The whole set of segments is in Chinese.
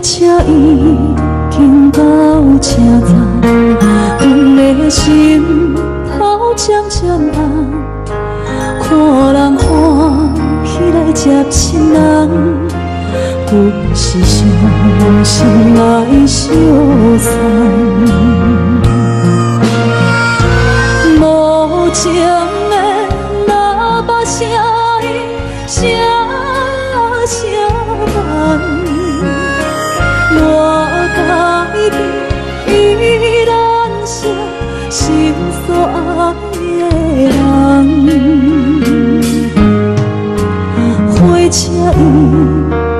车已经到车站，阮的心头渐渐红，看人欢喜来接亲人，不是伤心来相送。无情的喇叭声音，声声慢。我改变依然是心所爱的人，火车已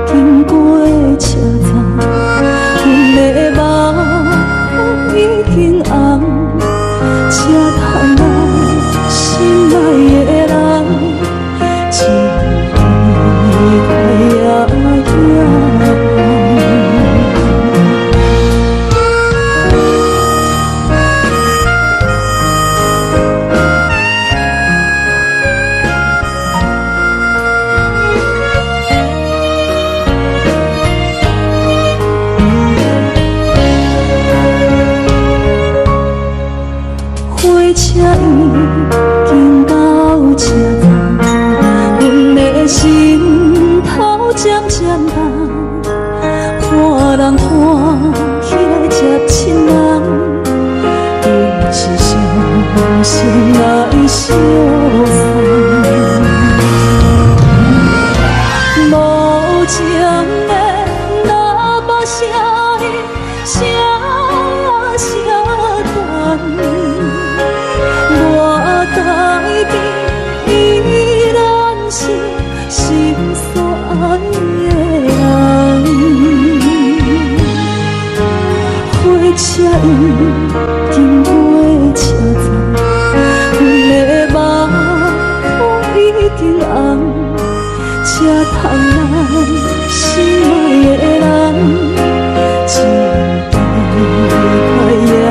经过车站，阮的目已经红，车窗内心爱的人，一离开也车已经到车站，阮的心头渐渐重，看人欢喜来接亲人，不是伤心来相送。无情的喇叭声音，声声断。改变依然是心所爱的人，火车已经过车站，阮的目已经红，车窗内心爱的人，一离开也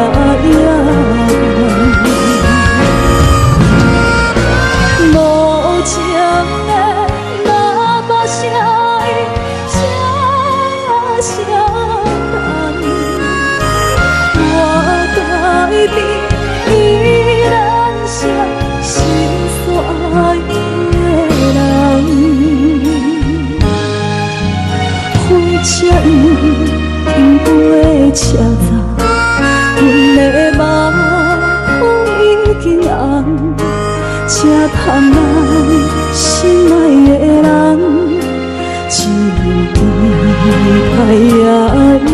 依然是心所爱的人，火车已经过车站，阮的目已经红，车窗内心爱的人，一离开也慢。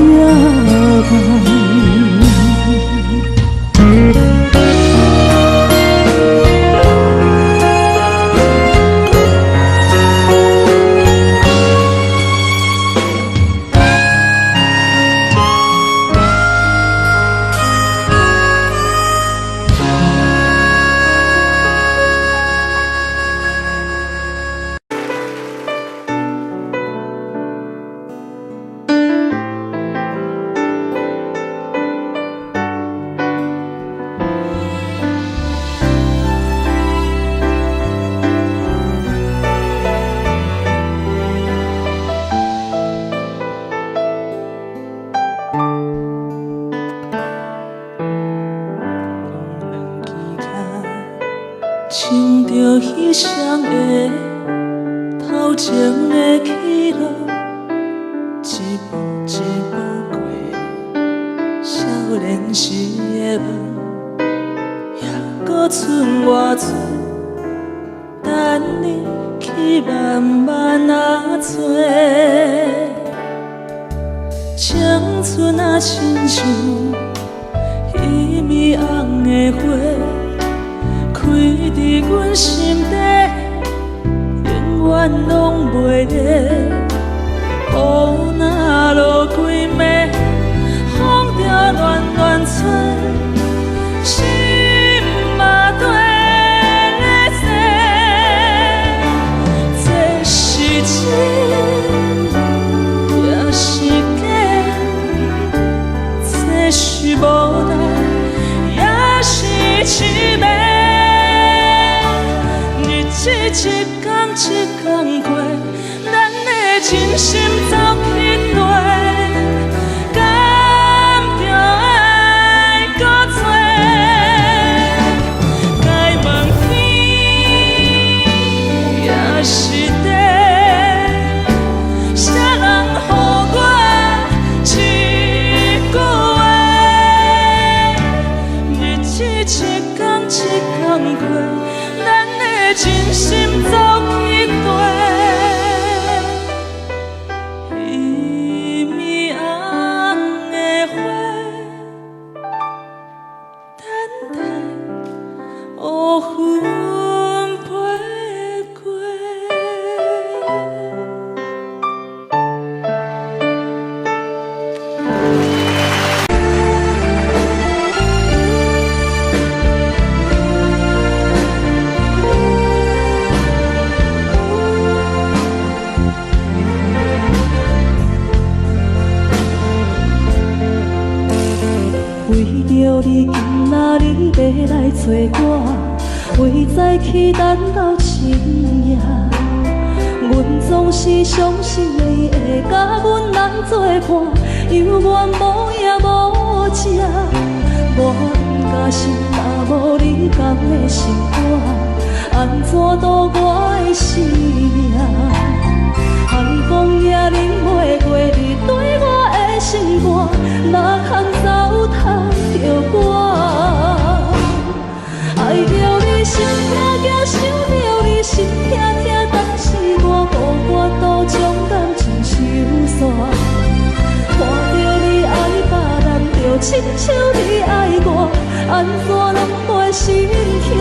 唱着彼双的头前的起落，一步一步过少年时的梦，还搁剩偌多等你去慢慢做。青春啊，亲像一米红的花。开伫阮心底，永远拢袂裂。雨若落几暝，风着乱乱吹，心嘛跟咧碎。这是真，也是假；这是无奈，也是凄美。一天一天过，咱的真心走去地，雨纷飞过。为着你今仔日要来找我，为早起等到深夜，阮总是相信你会甲阮来作伴，犹原无影无迹。我不甘心，若无你讲的心肝，安怎度我的生命？寒风也忍袂过你对我的心肝，哪通糟蹋着我？爱着你心痛痛，想着你心痛痛，但是我无法度将感情收煞。看着你爱别人，就亲像你爱我，安怎拢袂心痛？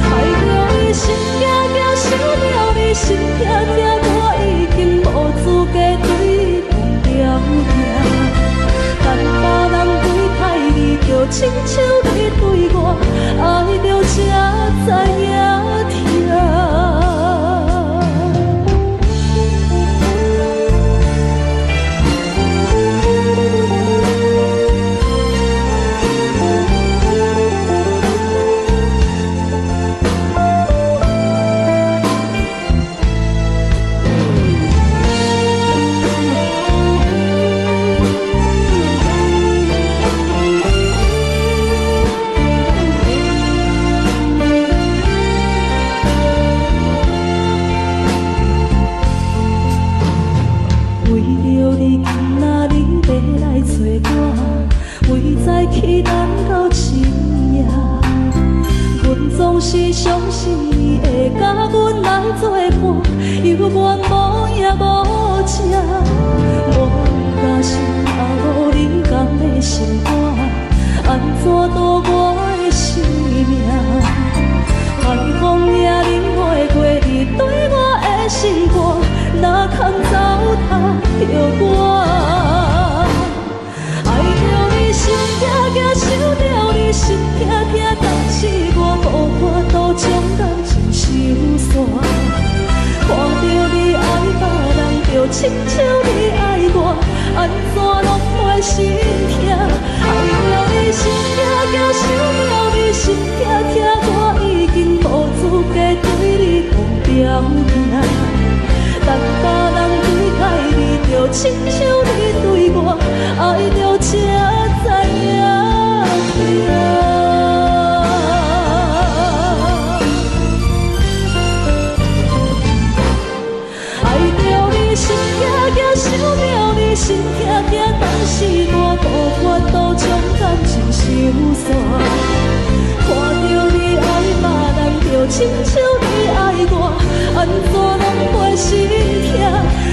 爱着你心痛痛，想着你心痛痛，我已经无资格对你讲了听。但别人对待你，就亲像你对我，爱着才知影疼。去等到深夜，阮总是相信你会甲阮来作伴，犹原无影无迹。我不甘心，若无你讲的心肝，安怎度我的生命？寒风也忍袂过你对我的心肝，哪通糟蹋着我？心痛痛，想着你心痛痛，但是我无法度将感情收煞。看着你爱别人，就亲像你爱我，安怎拢袂心痛？爱着你心痛痛，想着你心痛痛，我已经无资格对你讲条命。但别人对待你，就亲像你对我，爱着才知影疼。爱着你心痛痛，想着你心痛痛，但是我无法度将感情收煞。看着你爱别人，就亲像你爱我，安怎拢袂心痛？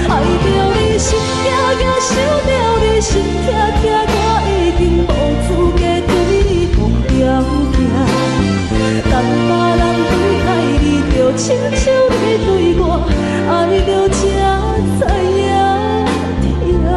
爱着你心痛痛，想着你心痛痛，我已经无资格对你讲条件。但别人对待你，就亲像你对我，爱着才知影疼。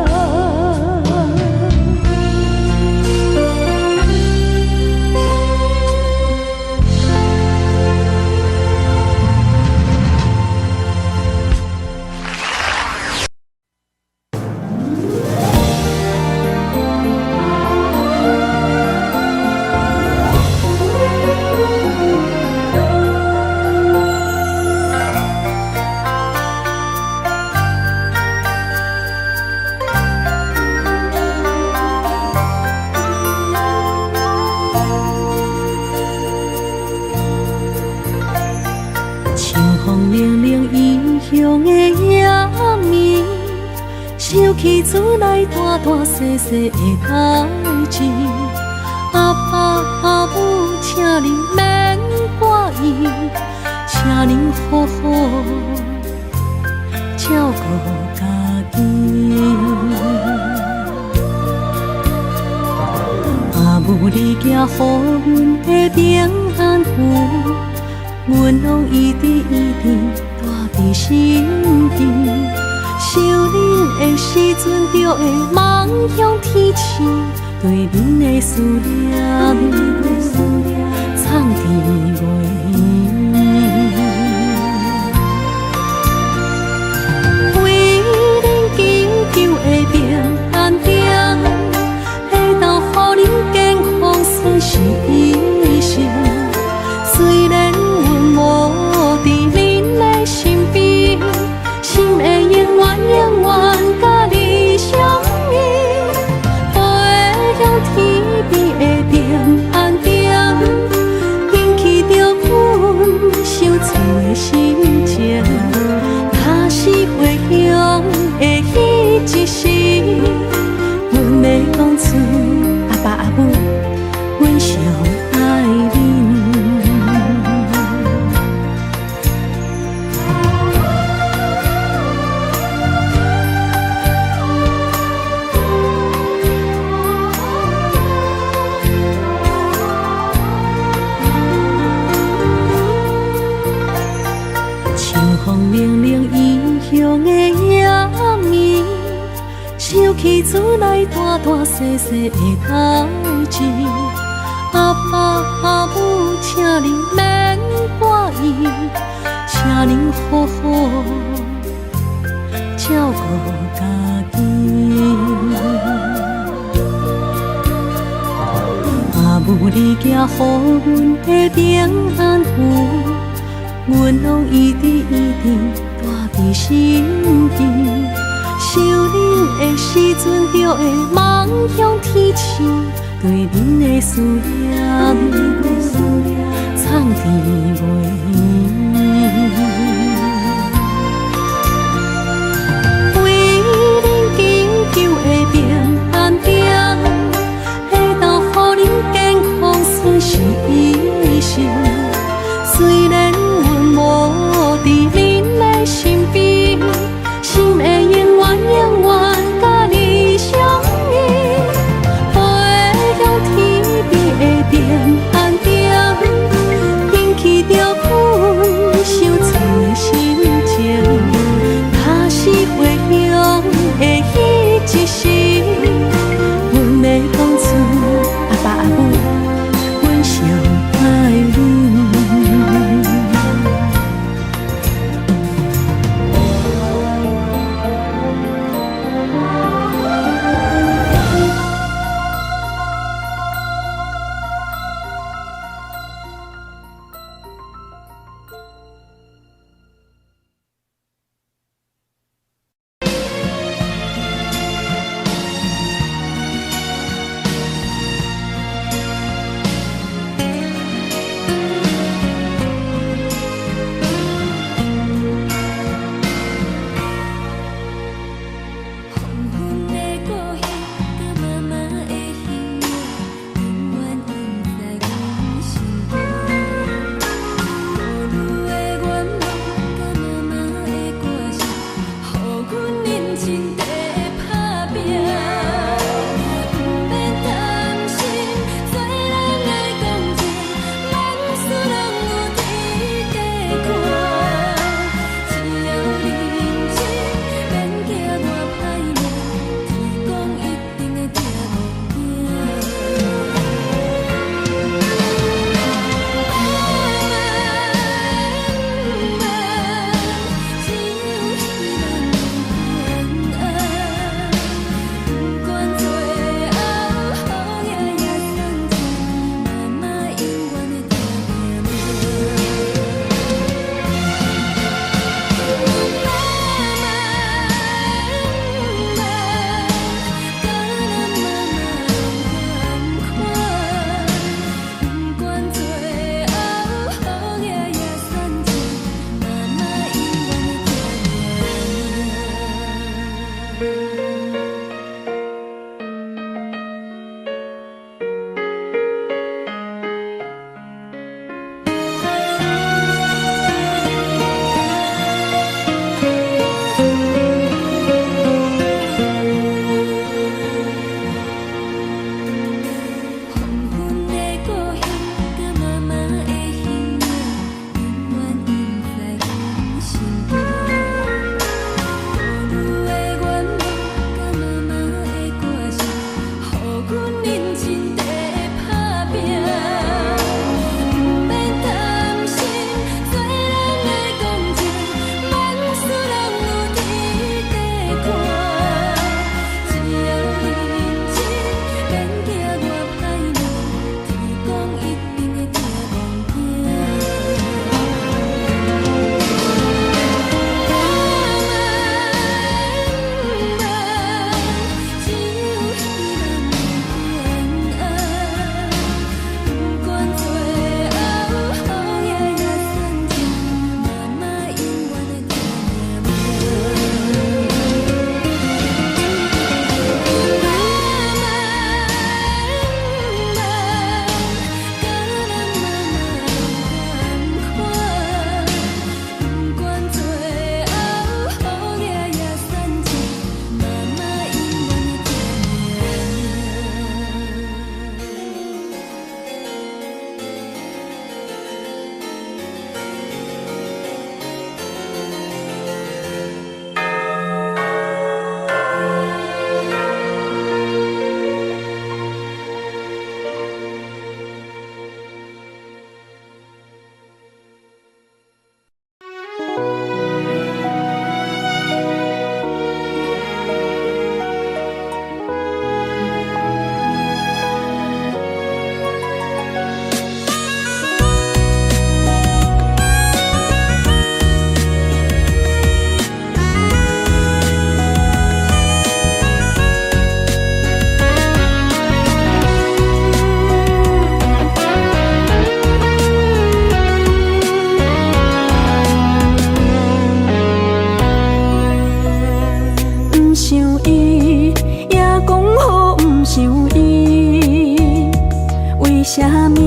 起厝内大大细细的代志，阿爸阿母，请您免挂意，请您好好照顾家己。阿母，你行予阮的平安符，阮拢一直带伫心间。想恁的时阵，就会望向天星，对恁的思念藏伫月圆。为恁祈求的平安点，会当予恁健康顺时医生。虽然阮无伫恁的身边，心会永远甲你相依。飞向天边的平安点，引起着阮伤脆的心情。若是回乡的迄一时，阮要讲出阿爸阿母，阮上爱恁。风凉凉异乡的夜暝，想起厝内大大细细的代志。阿爸阿母，请恁免怪意，请恁好好照顾家己。阿母，你寄予阮的平安符，阮拢一直带伫心间。想恁的时阵，就会望向天星，对恁的思念藏伫月圆。为恁祈求的平安点，会当予恁健康顺时医生。虽然阮无伫恁的身边，心会永远甲你相依。飞向天边的平安点，引起着阮伤脆的心情。若是回乡的迄一时，阮要讲出阿爸阿母，阮上爱恁。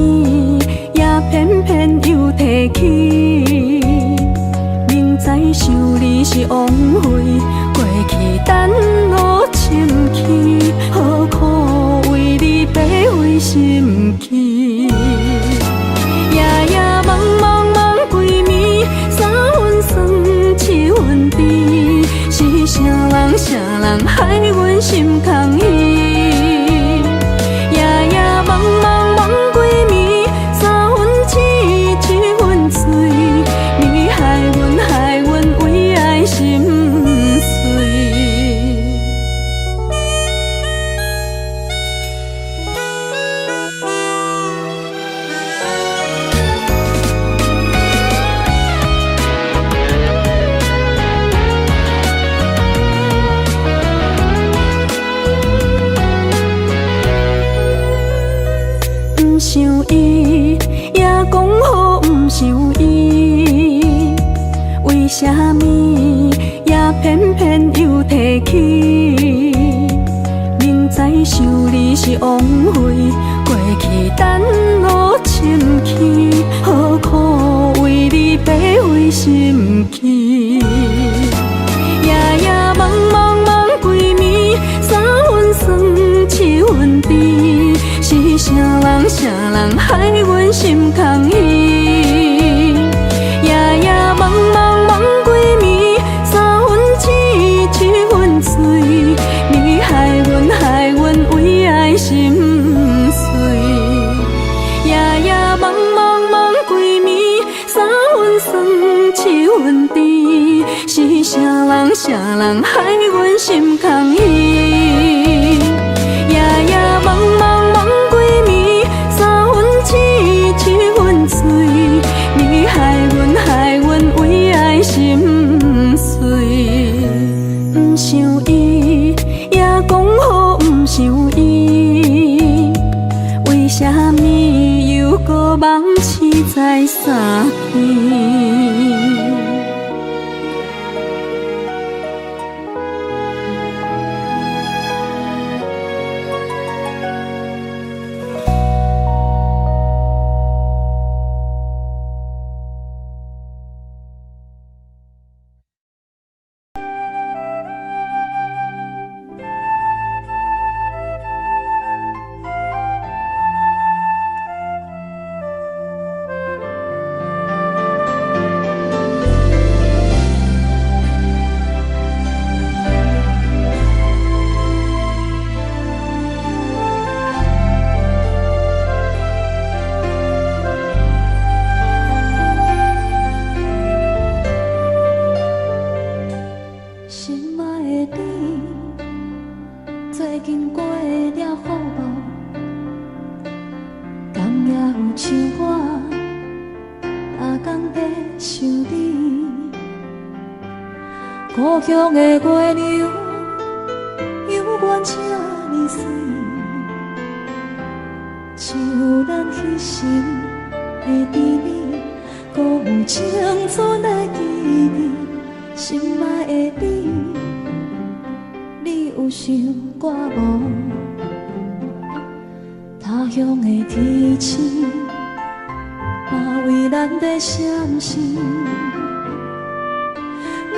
暝，也偏偏又提起。明知想你是枉费，过去等我深去，何苦为你白费心机？夜夜茫茫茫几暝，三分酸七分甜，是啥人害阮心空虚？想伊，也讲好不想伊，为什么也偏偏又提起？明知想你是枉费，过去等我深去，何苦为你白费心机？夜夜茫茫茫几暝，三分酸七分甜，是啥人害阮心空虚？夜夜茫茫茫几暝，三分痴七分醉，你害阮为爱心碎。夜夜茫茫茫几暝，三分酸七分甜，是啥人害阮心空虚？夜夜茫茫茫几暝，三分痴七分醉，你害阮为爱心碎。不想伊，也讲好不想伊，为什么又搁忘记在三边？故乡的月亮，犹原这呢水，像咱彼时的甜蜜，搁有青春的记忆。心爱的你，你有想我无？他乡的天星，也为咱在闪烁。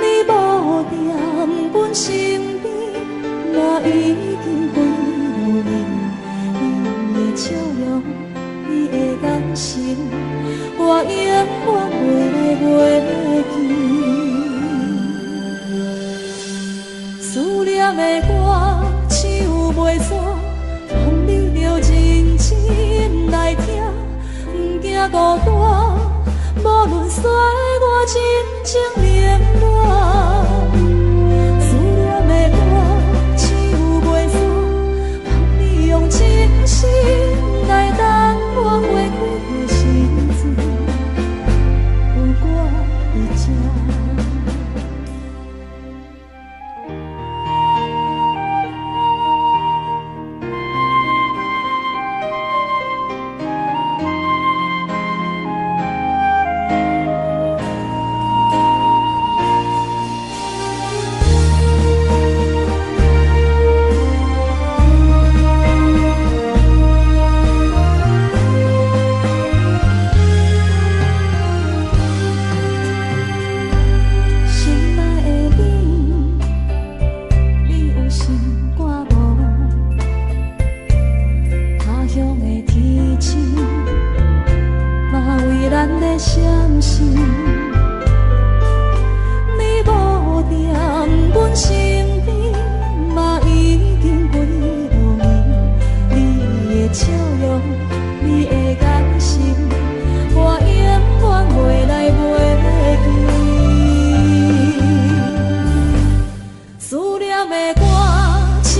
你无在阮身边，我已经飞落面。你的笑容，你的眼神，我永远袂记。思念的歌唱袂煞，望你着认真来听，不惊孤单。无论衰我真情冷暖，思念的歌唱袂煞，望你用真心来等我花开的时阵，有我在这。伤心。你无踮阮身边，嘛已经几落年。你的笑容，你的眼神，我永远袂来袂记。思念的歌，唱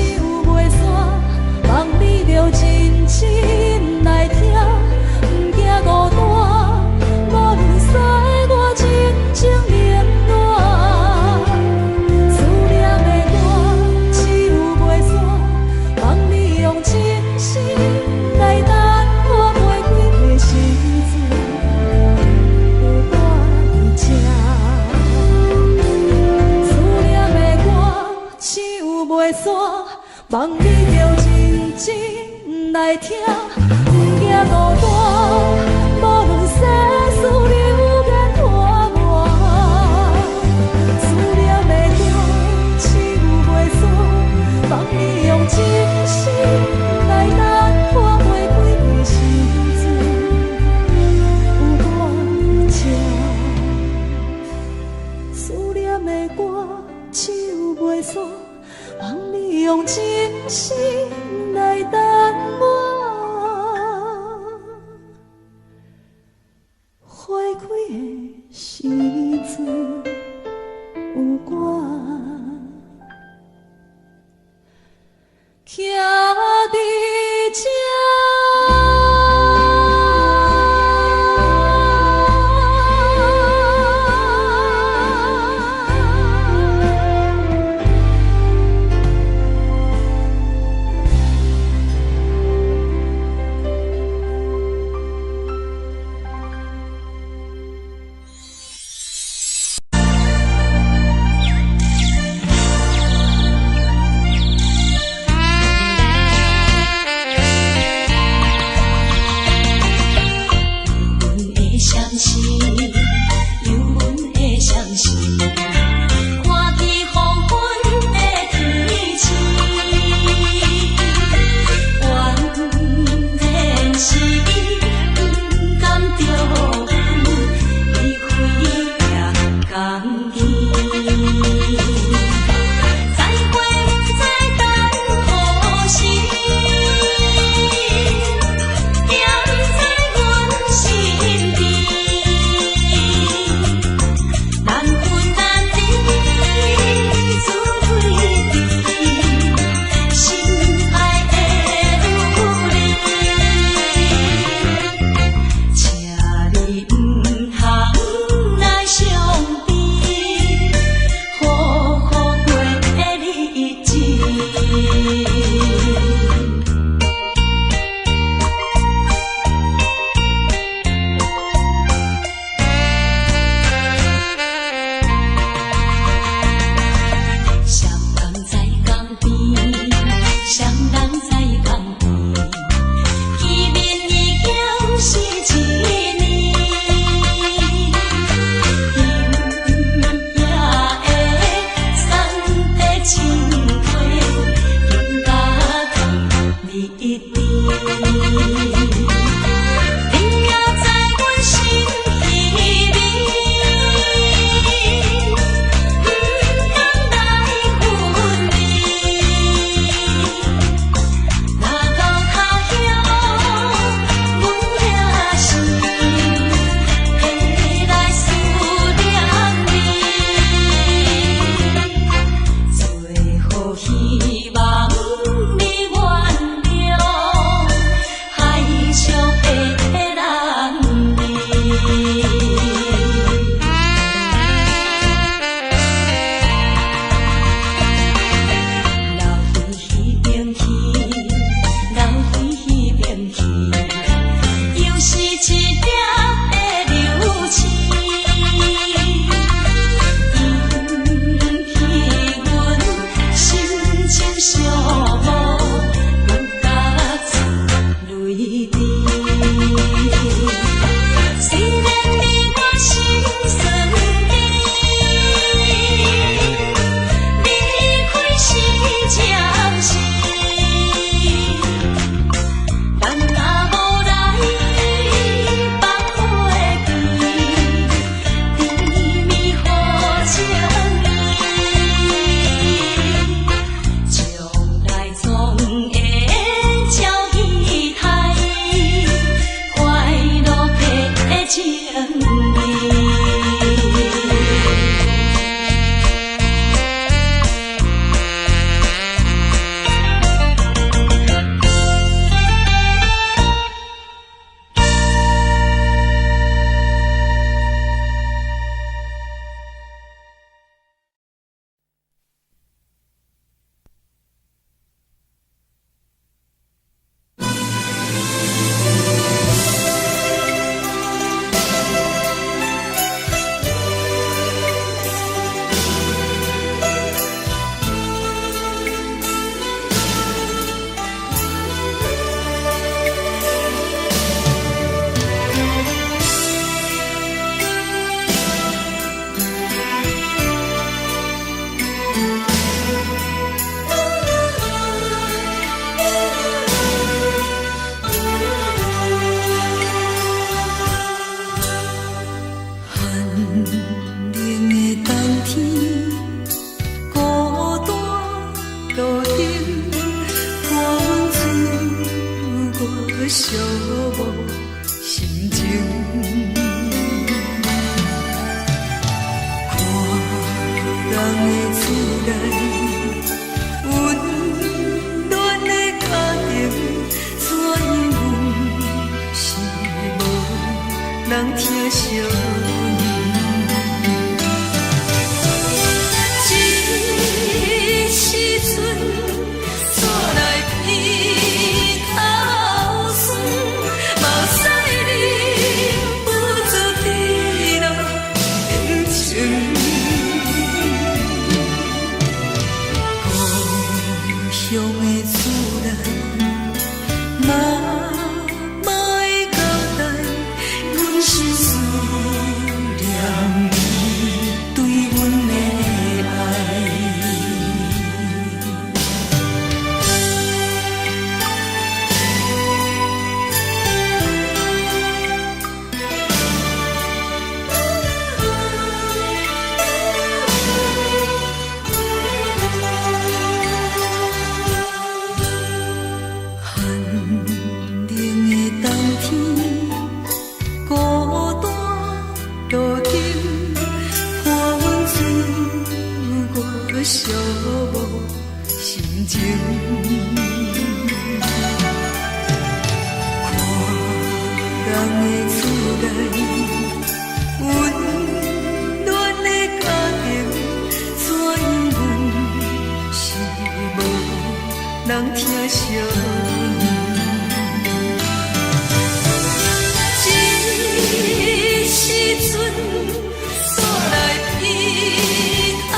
袂煞，望你着认真来听，不惊孤单，无论使我情情冷暖。思念的歌，唱袂煞，望你用真心来等我过几个时阵，有我伫这。思念的歌，唱袂煞，望你着认真来听，不惊孤单，无论世事流言破满。思念的歌，唱袂煞，望你用真心来等我过几个时阵，有我伫这。思念的歌，唱袂煞，望你用真心来等我花开的时阵，有我徛伫这。人疼惜。这时阵煞来鼻口酸，目屎忍不住滴落眼睛。故乡的厝内，妈妈的交代，阮是思念你对阮的爱。寂寞心情，看人的厝内温暖的家庭，怎因阮是无人疼惜？这时阵煞来鼻口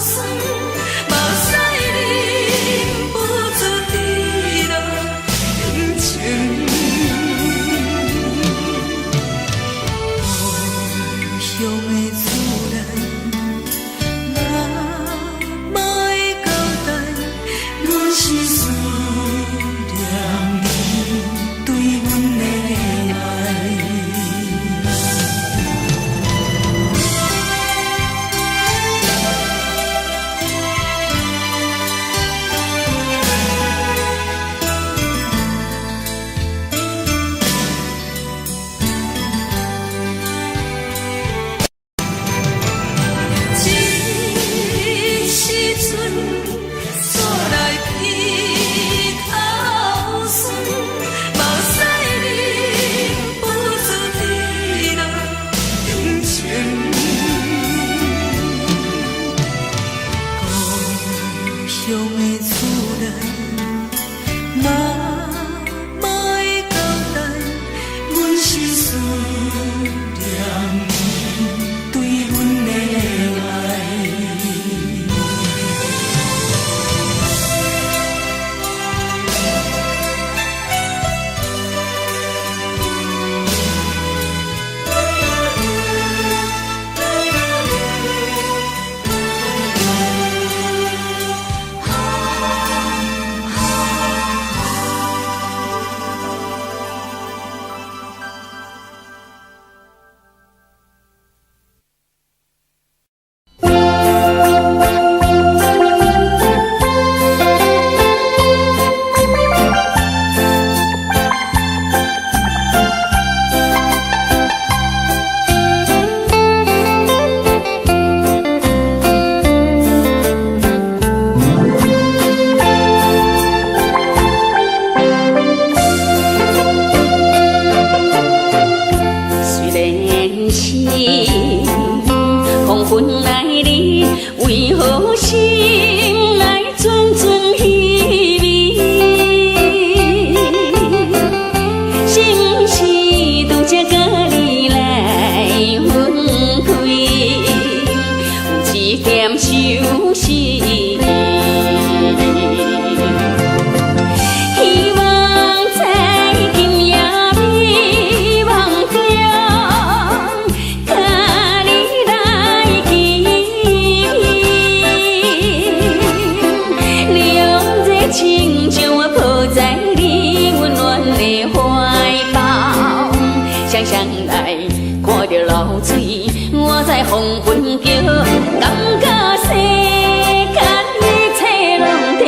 酸，目屎忍不住滴落眼睛。故乡的厝内，妈妈的交代，阮是思念你对阮的爱。乡的厝内，妈妈的交代，阮是思念你对阮的爱。为何心爱阵阵稀微？是不是拄则甲你来分开？有一点伤心。希望在今夜美梦中，甲你来见。亲将我抱在你温暖的怀抱，想想来看着流水，我在风云叫，感觉世间一切拢地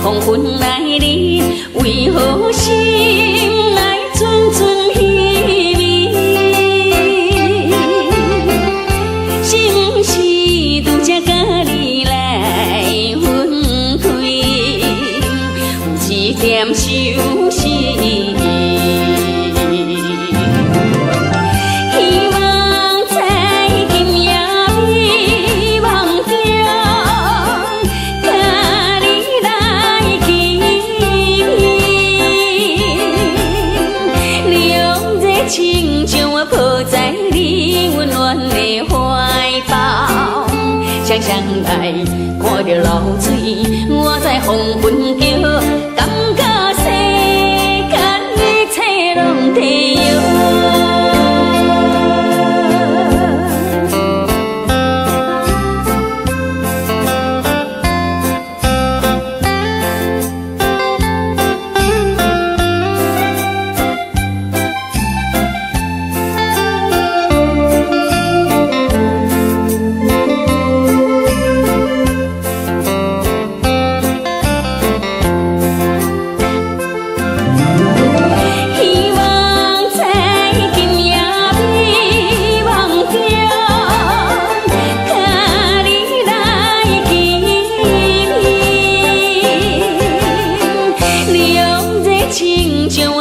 黄昏来临，为何心内阵阵稀微？是毋是拄则甲你来分开，有一点伤心。抱在你温暖的怀抱，双双来看着流水，我在黄昏叫，感觉世间一切拢替由。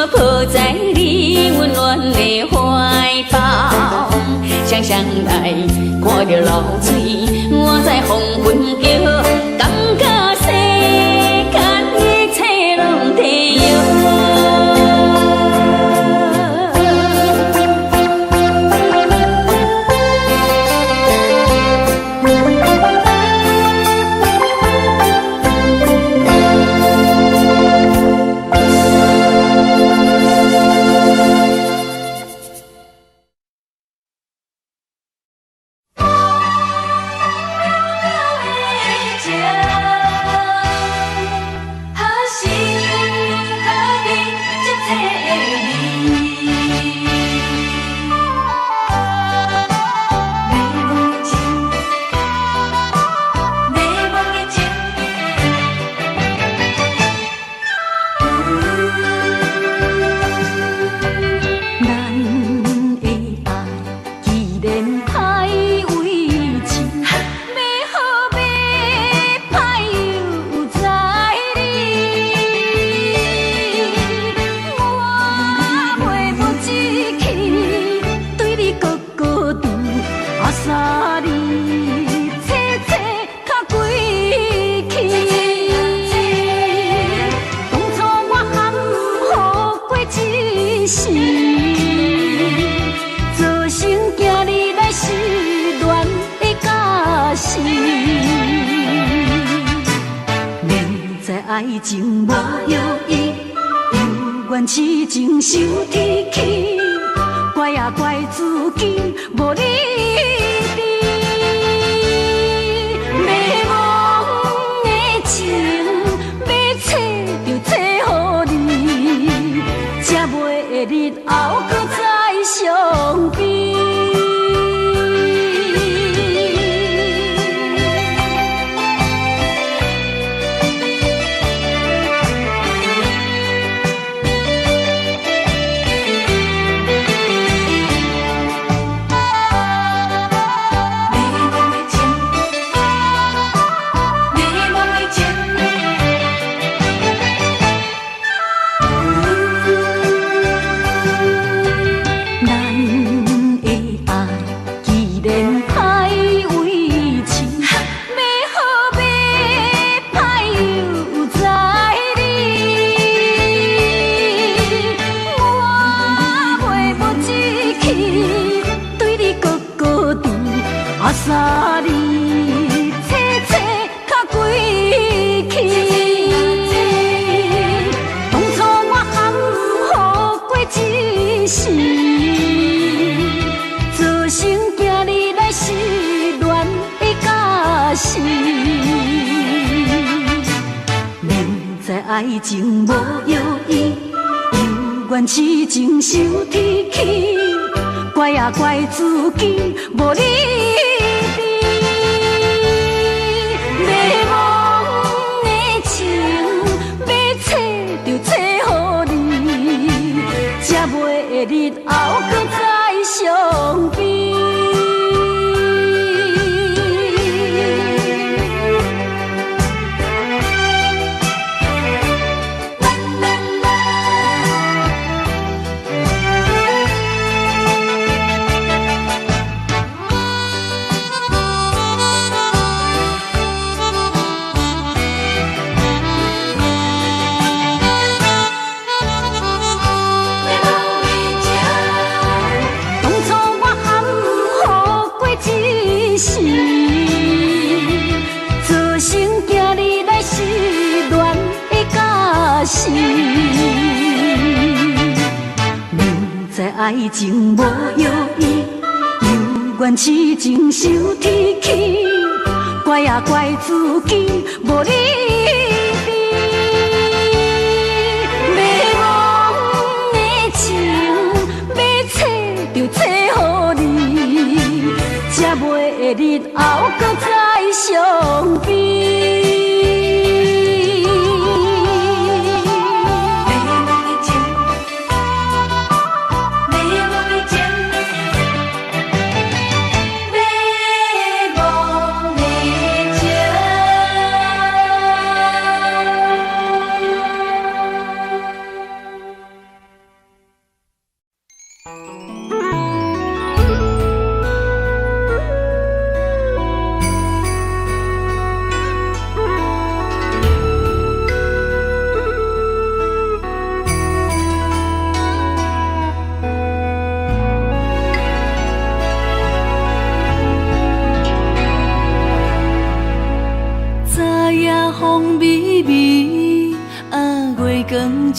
抱在你温暖的怀抱，双双来看着流水，我在黄昏叫，感觉世间一切拢替由。爱情无药医，有缘痴情受天气，怪啊怪自己无理智。迷茫的情，要找就找予你，才袂日后搁再相比。三里切切较归去，当初我含糊过一世，造成今日来失恋的假死。明知爱情无药医，有缘痴情受天气，怪啊怪自己无理。迷茫的情，要找就找。袂日后搁再相比。爱情无药医，又怨痴情受天气，怪啊怪自己无理智。迷茫的情要找就找予你，才袂日后搁再相比。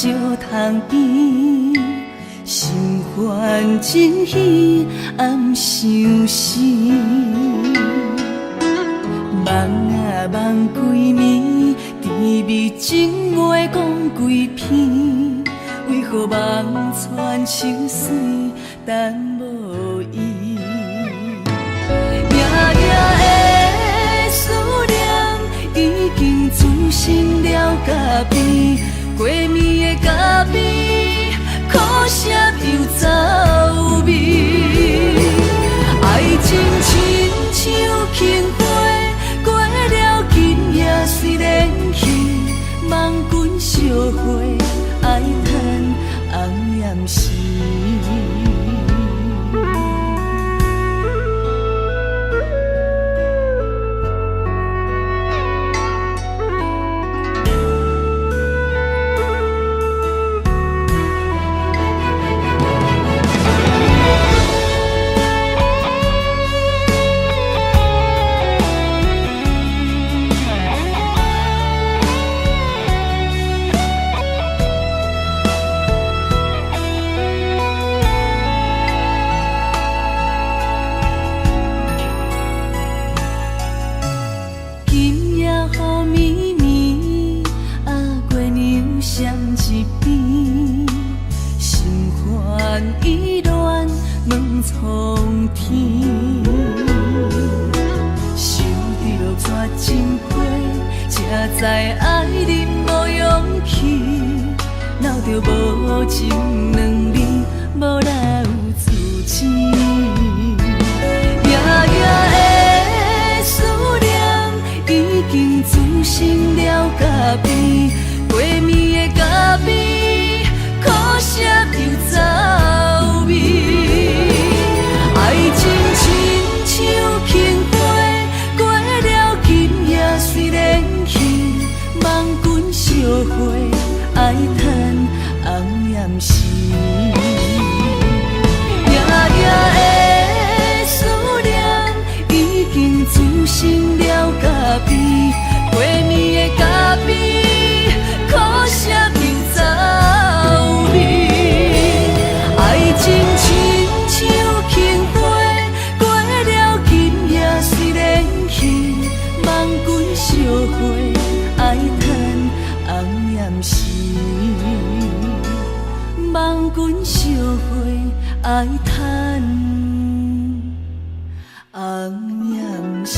石塘边，心烦真喜，暗相思。梦啊梦几暝，甜蜜情话讲几篇，为何梦穿秋水，等无伊？夜夜的思念，已经滋生了咖啡。过暝的咖啡，苦涩又走味。爱情亲像轻花，过了今夜虽然去，梦君烧花，爱叹红艳时。在爱你无勇气，闹着无情两面，无留自知。夜夜的思念，已经滋生了咖啡。过暝的咖啡，苦涩又走味。爱情亲像轻花，过了今夜虽然去。梦君烧花，爱叹红艳时。夜夜的思念，已经滋生了咖啡。过暝的咖啡，苦涩又走味。爱情亲像轻花，过了今夜虽然去，梦君烧花。爱叹红艳时，梦君烧花，爱叹红艳时。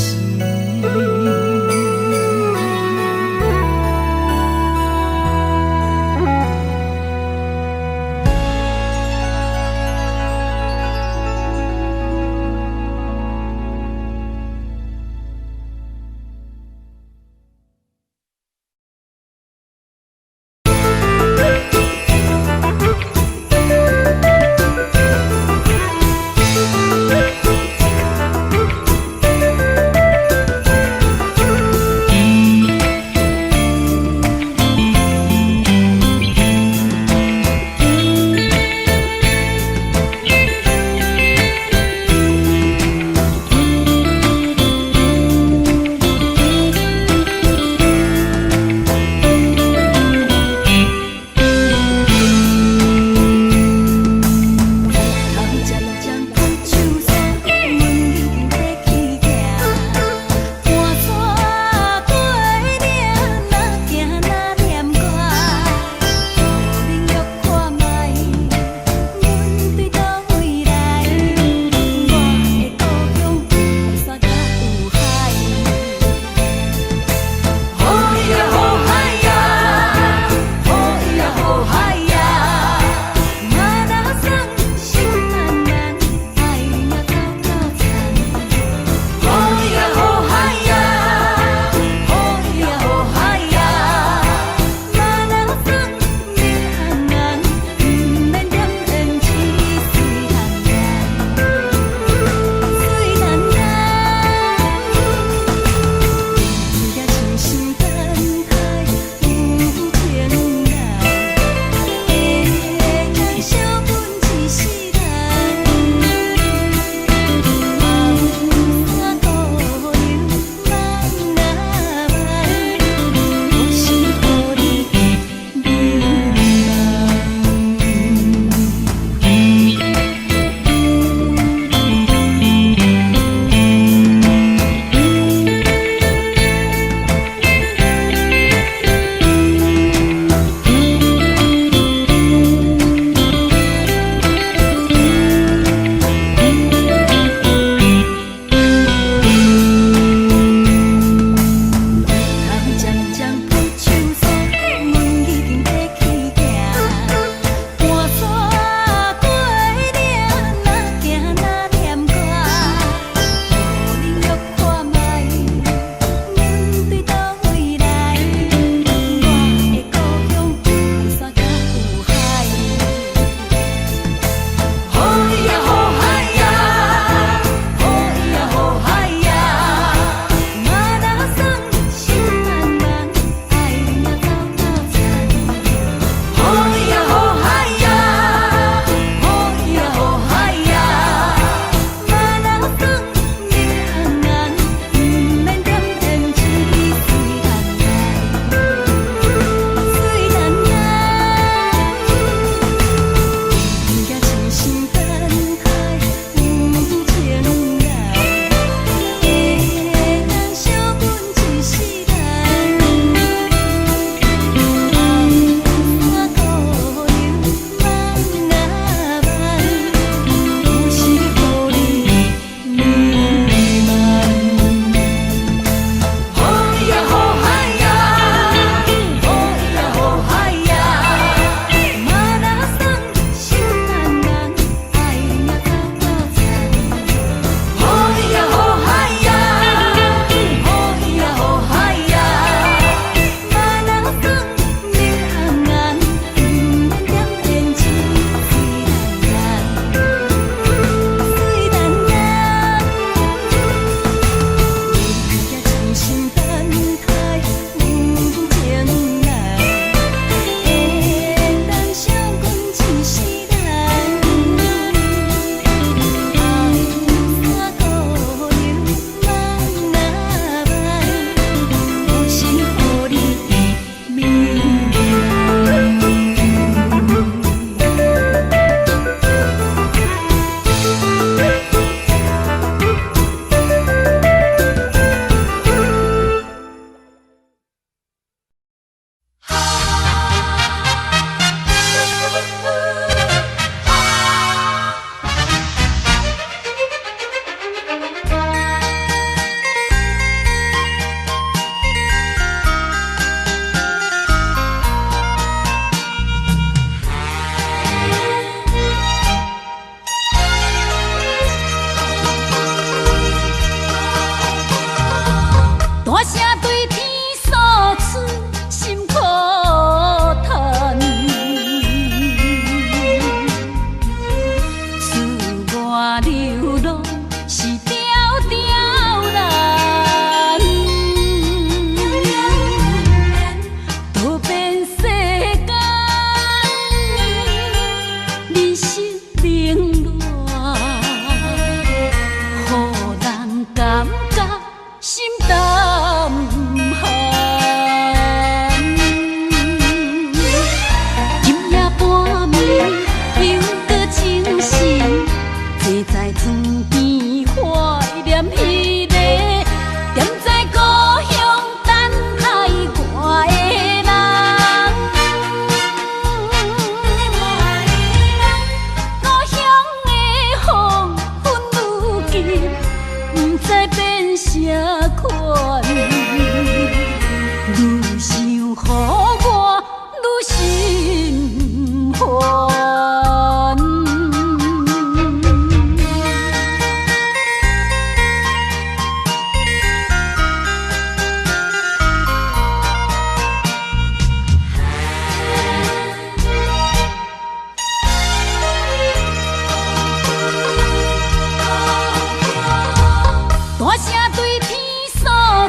大声对天诉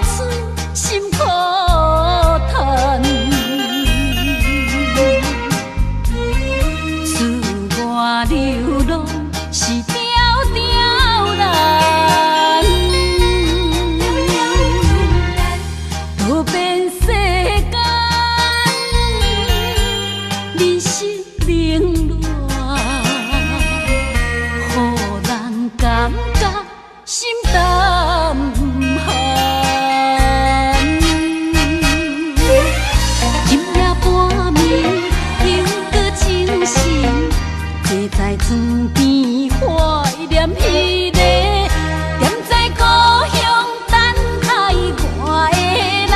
出心苦叹，自我流浪是条条人，多变世间，人生冷暖，予人感觉心淡寒。今夜半暝，又搁清醒，坐在床边怀念彼个踮在故乡等开外的人。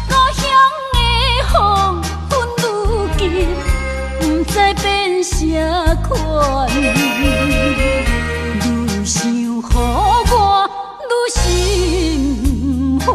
故乡的风云愈急，不知变啥款，愈想予我愈心烦。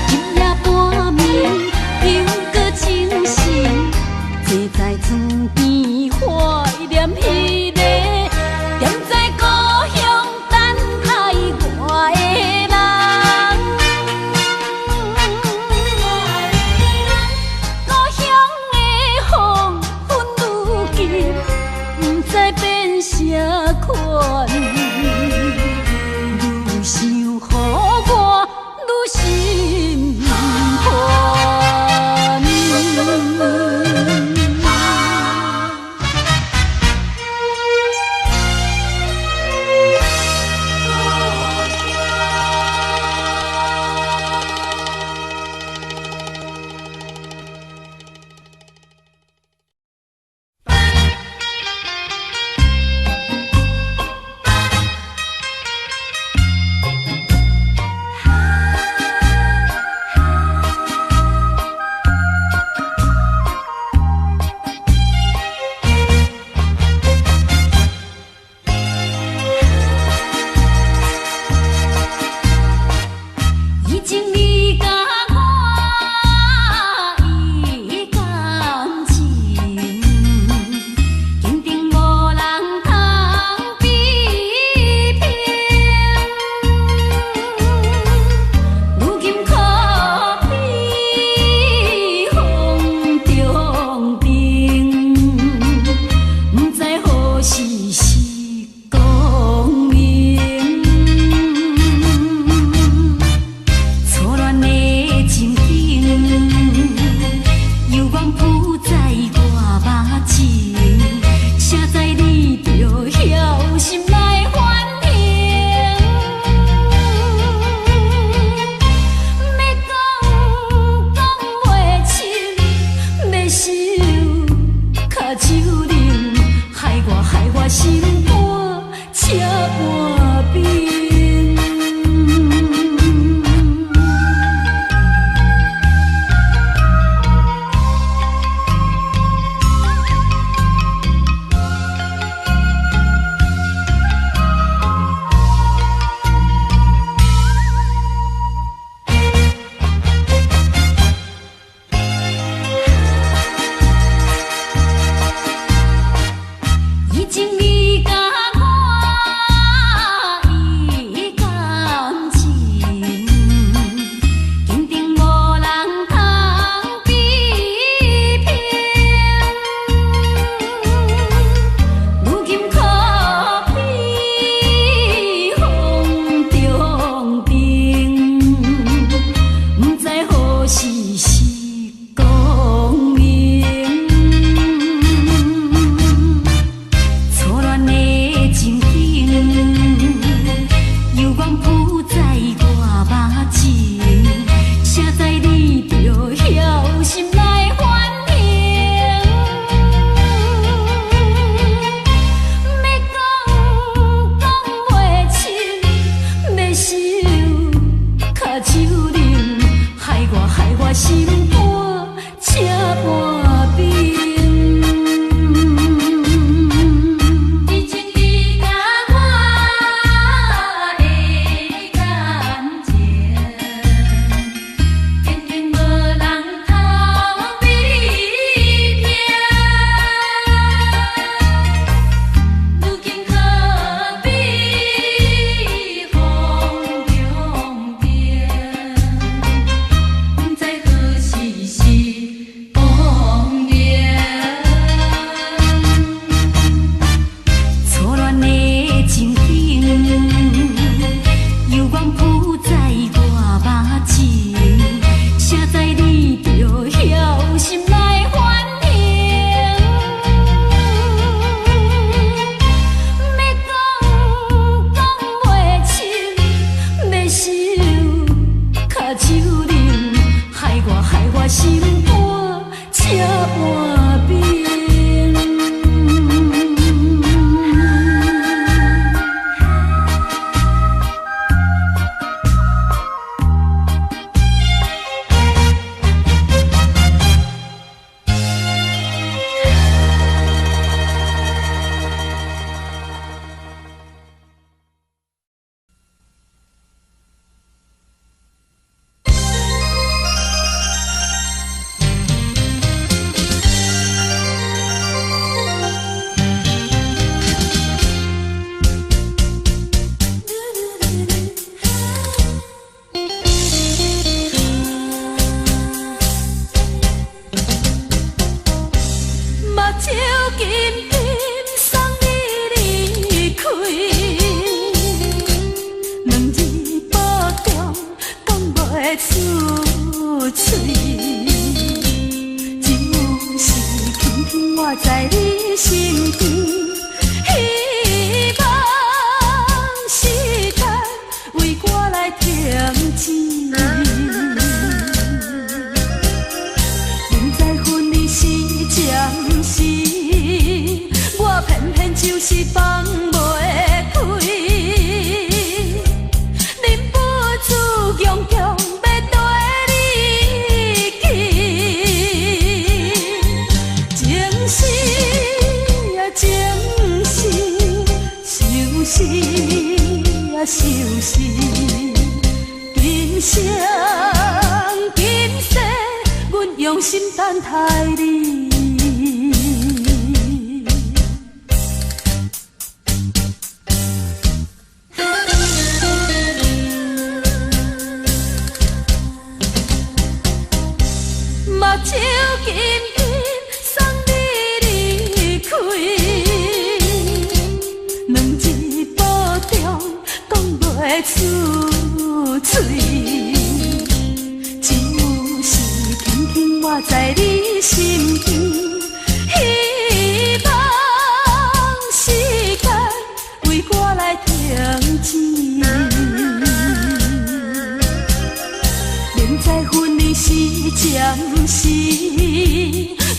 今夜半暝，又死啊受死，今生今世，阮用心等待你。目睭紧紧送你离开，两字保重讲袂出嘴，只有是轻轻活在你身边，希望时间为我来停止。明知分离是暂时，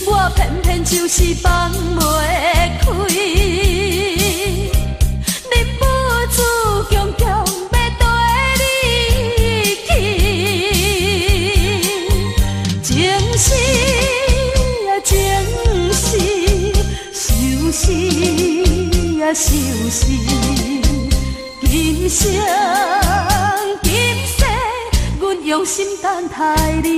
我偏偏就是放袂开。忍不住强强要跟你去，情死啊情死，受死啊受死，今生今世，阮用心等待你。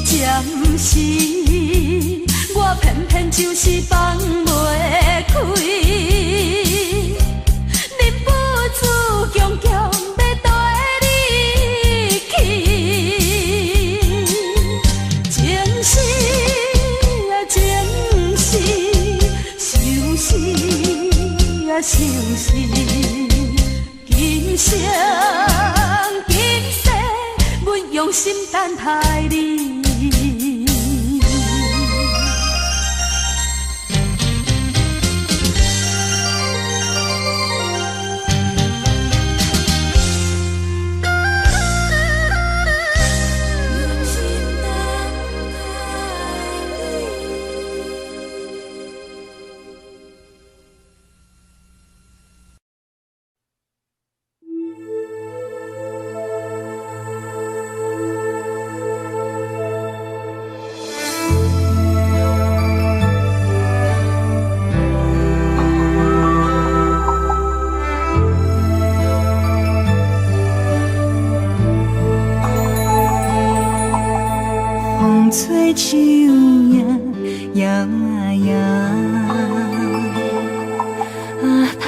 暂时，我偏偏就是放袂开，忍不住强强要跟你去，情死啊情死，受死啊受死，今生今世，阮用心等待你。吹树叶摇啊摇，啊，窗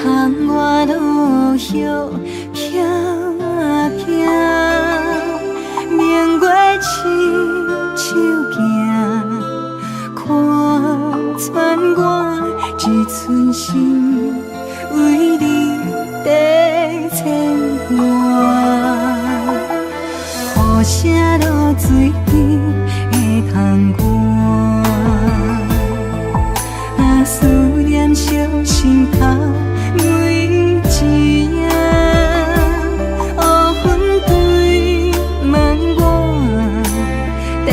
外落叶飘啊飘，明月深手行，看穿我一寸心，为你在牵挂，雨声落水边。通过，啊，思念烧心头每一夜，乌云堆满我，地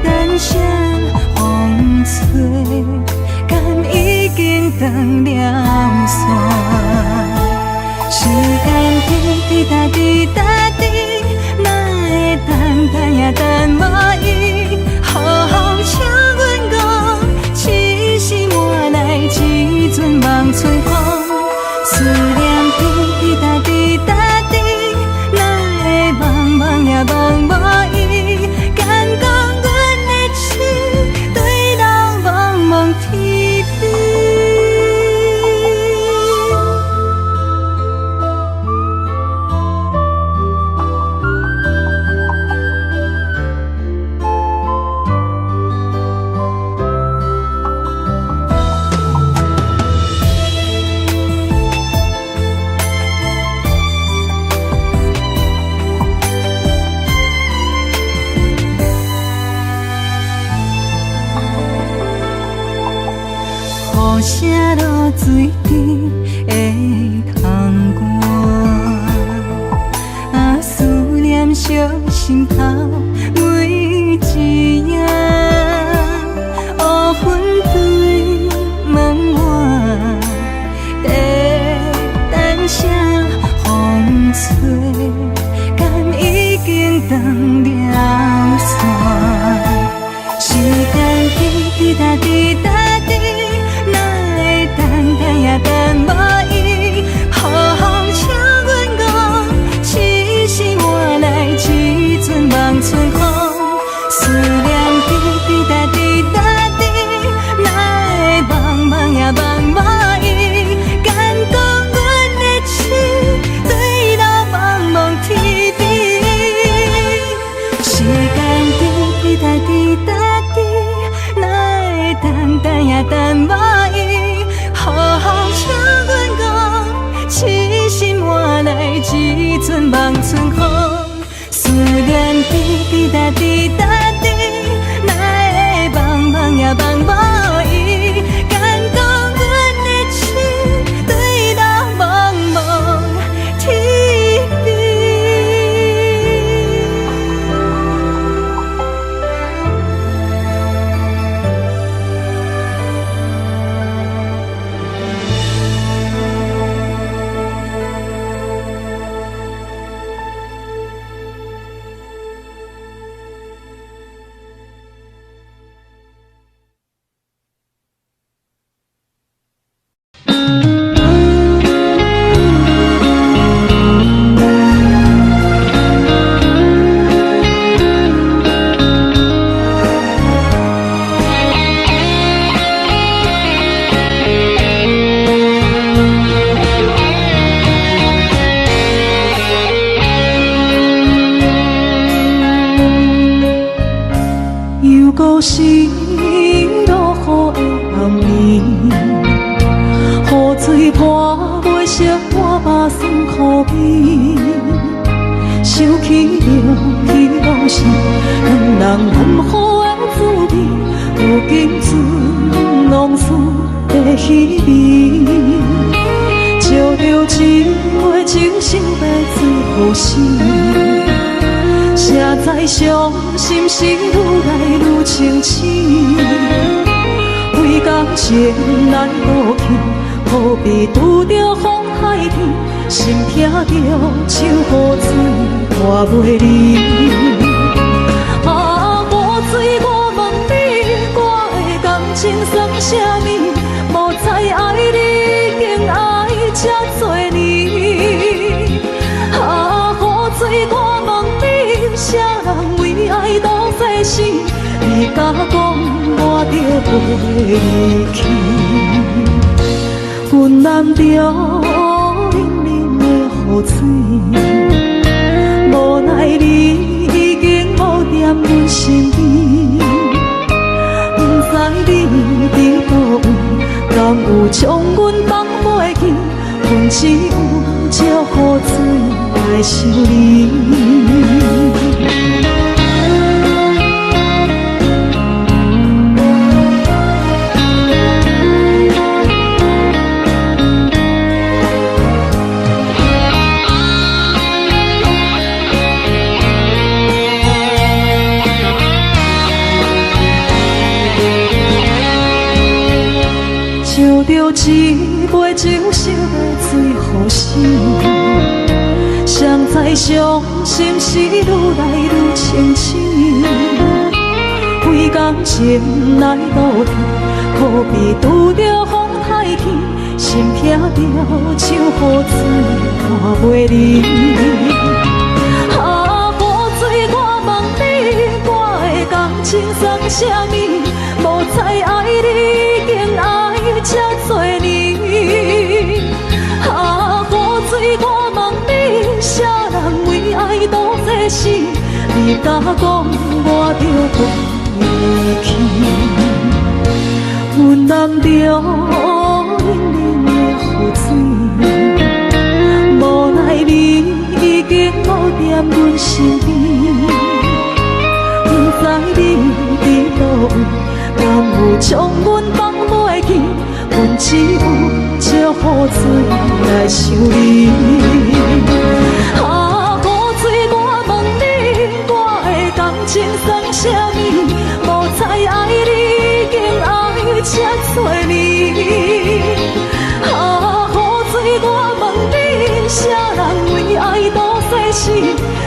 单声风吹，敢已经断了线，时间滴答滴答滴。等也等无伊，好好请阮讲，痴心换来一阵梦吹风，思念滴答滴答滴，哪会茫茫也茫无伊，敢讲阮的痴对人茫茫天边。无声落水滴的空寒。啊，思念烧心头每一夜，乌云对门外，在等啥风吹，敢已经断了线。时间滴滴答滴答滴，哪会等也等无伊？好风请阮讲，痴心换来一阵望春风。思念滴滴答滴答滴，哪会茫茫也茫无伊？敢讲阮的情对到茫茫天边？时间滴滴答滴答。等也等无伊，好风请阮讲，痴心换来一阵望春风。思念滴滴答滴答滴，哪会茫茫也茫无伊？敢讲阮的情对到茫茫天边？故事落雨的暗暝，雨水泼袂湿我目酸苦味。想起了彼拢是两人难好的滋味，如今存往事的稀微。照着一月情深白水雨丝。谁知伤心事愈来愈清醒，为感情来倒去，何必拄着风海天，心痛着像雨水拖袂离。啊，雨水我问你，我的感情算啥物？无知爱你，竟爱这多年。啊，雨水我问你，啥人为爱赌世事？你甲讲我着袂离去，阮淋着冷冷的雨水，无奈你已经无踮阮身边，不知你伫倒位，敢有将阮放袂记？阮只有借雨水来想你。照着一杯酒烧的水雨丝，谁知伤心事愈来愈清醒。为感情来倒去，何必拄着风太起？心痛着像雨水拖袂离。啊，雨水我问你，我的感情算啥物？无知爱你，竟爱这多年。啊，雨水我问你，啥人为爱赌世事？你甲讲我着袂离去，阮淋着冷冷的雨水，无奈你已经无踮阮身边，不知你伫倒位，敢有将阮放袂记？阮只有借雨水来想你。啊，雨水，我问你，我的感情算啥物？无再爱你，已经爱这多年。啊，雨水，我问你，啥人为爱赌世事？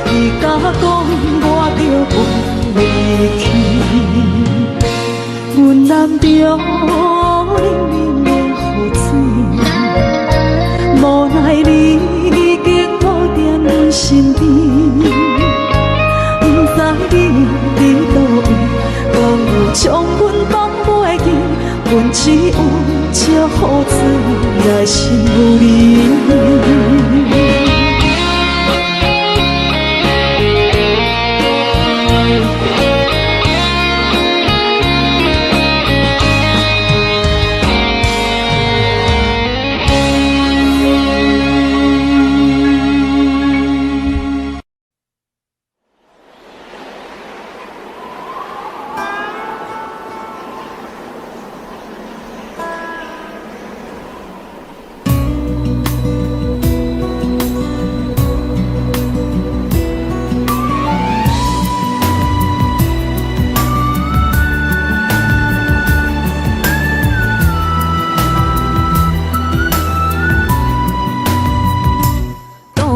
你甲讲我着分离去，阮男着冷冷的雨水，无奈你已经无在阮身边，不知你伫倒位，讲有将阮放袂记，阮只有借雨水来想你。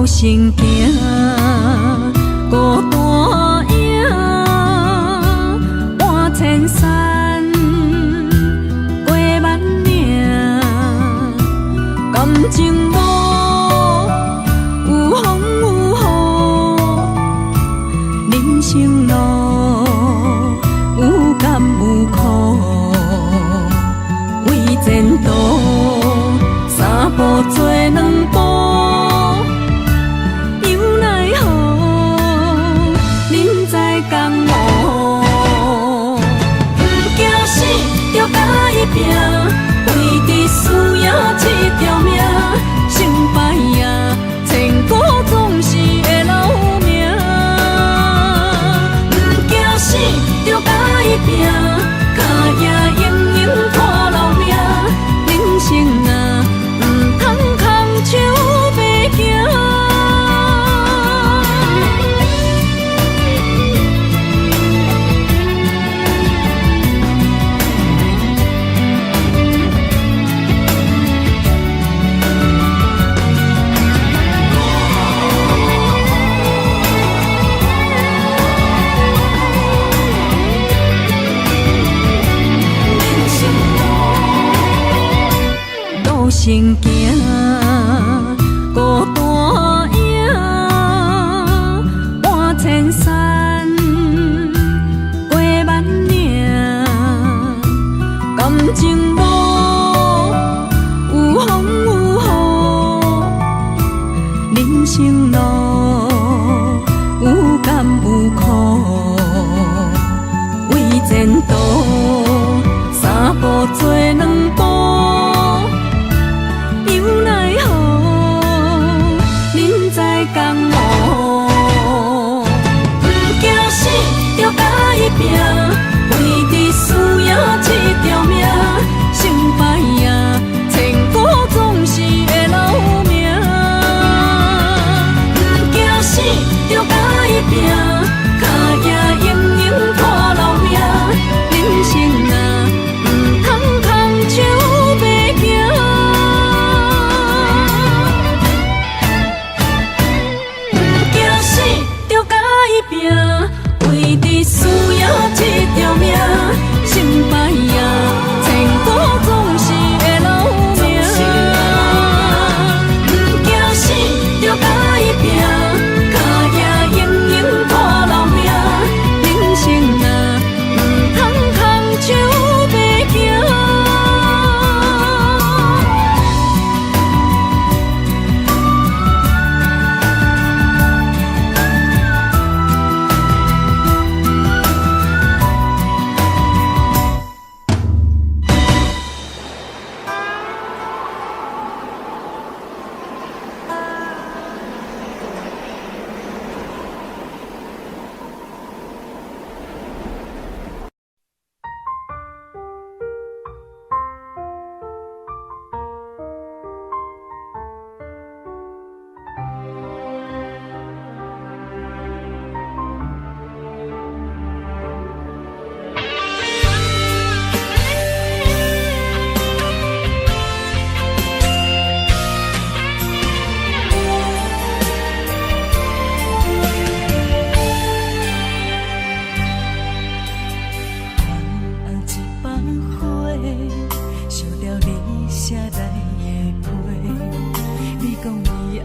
行行，孤单影，半千山，过万岭，感情路有风有雨，人生路有甘有苦，为前途三步做两步。拼，为伫输赢这条命，成败也千古总是会留名。不惊死，着甲伊拼，脚也硬硬拖老命。人生啊，唔通空手白行。行行，孤单影，半千山，过万岭，感情路有风有雨，人生路有甘有苦，为前途三步做两步。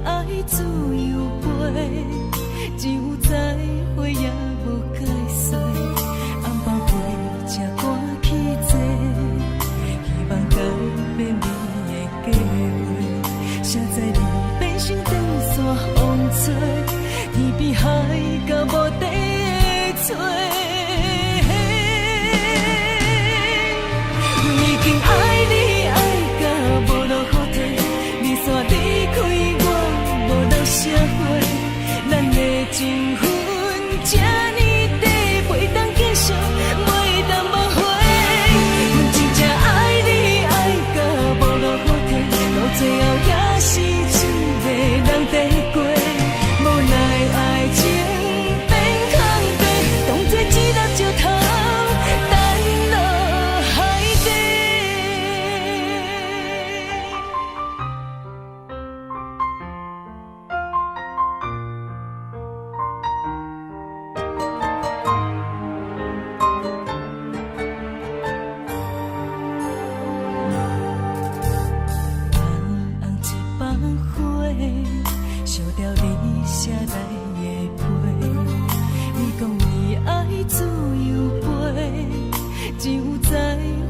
爱自由飞，只有再会也无解释。红包花才赶去坐，希望改变你的计划。谁知你变成长线风吹，天边海到无底的吹。已经爱你爱到无路可退，你煞离开我，无留社会，咱的情分这呢短，袂当继续，袂当挽回。阮真正爱你爱到无路可退，到最后也是一个人在过，无奈爱情变空地，当作一粒石头。烧掉你写来的批，你讲你爱自由飞，只有再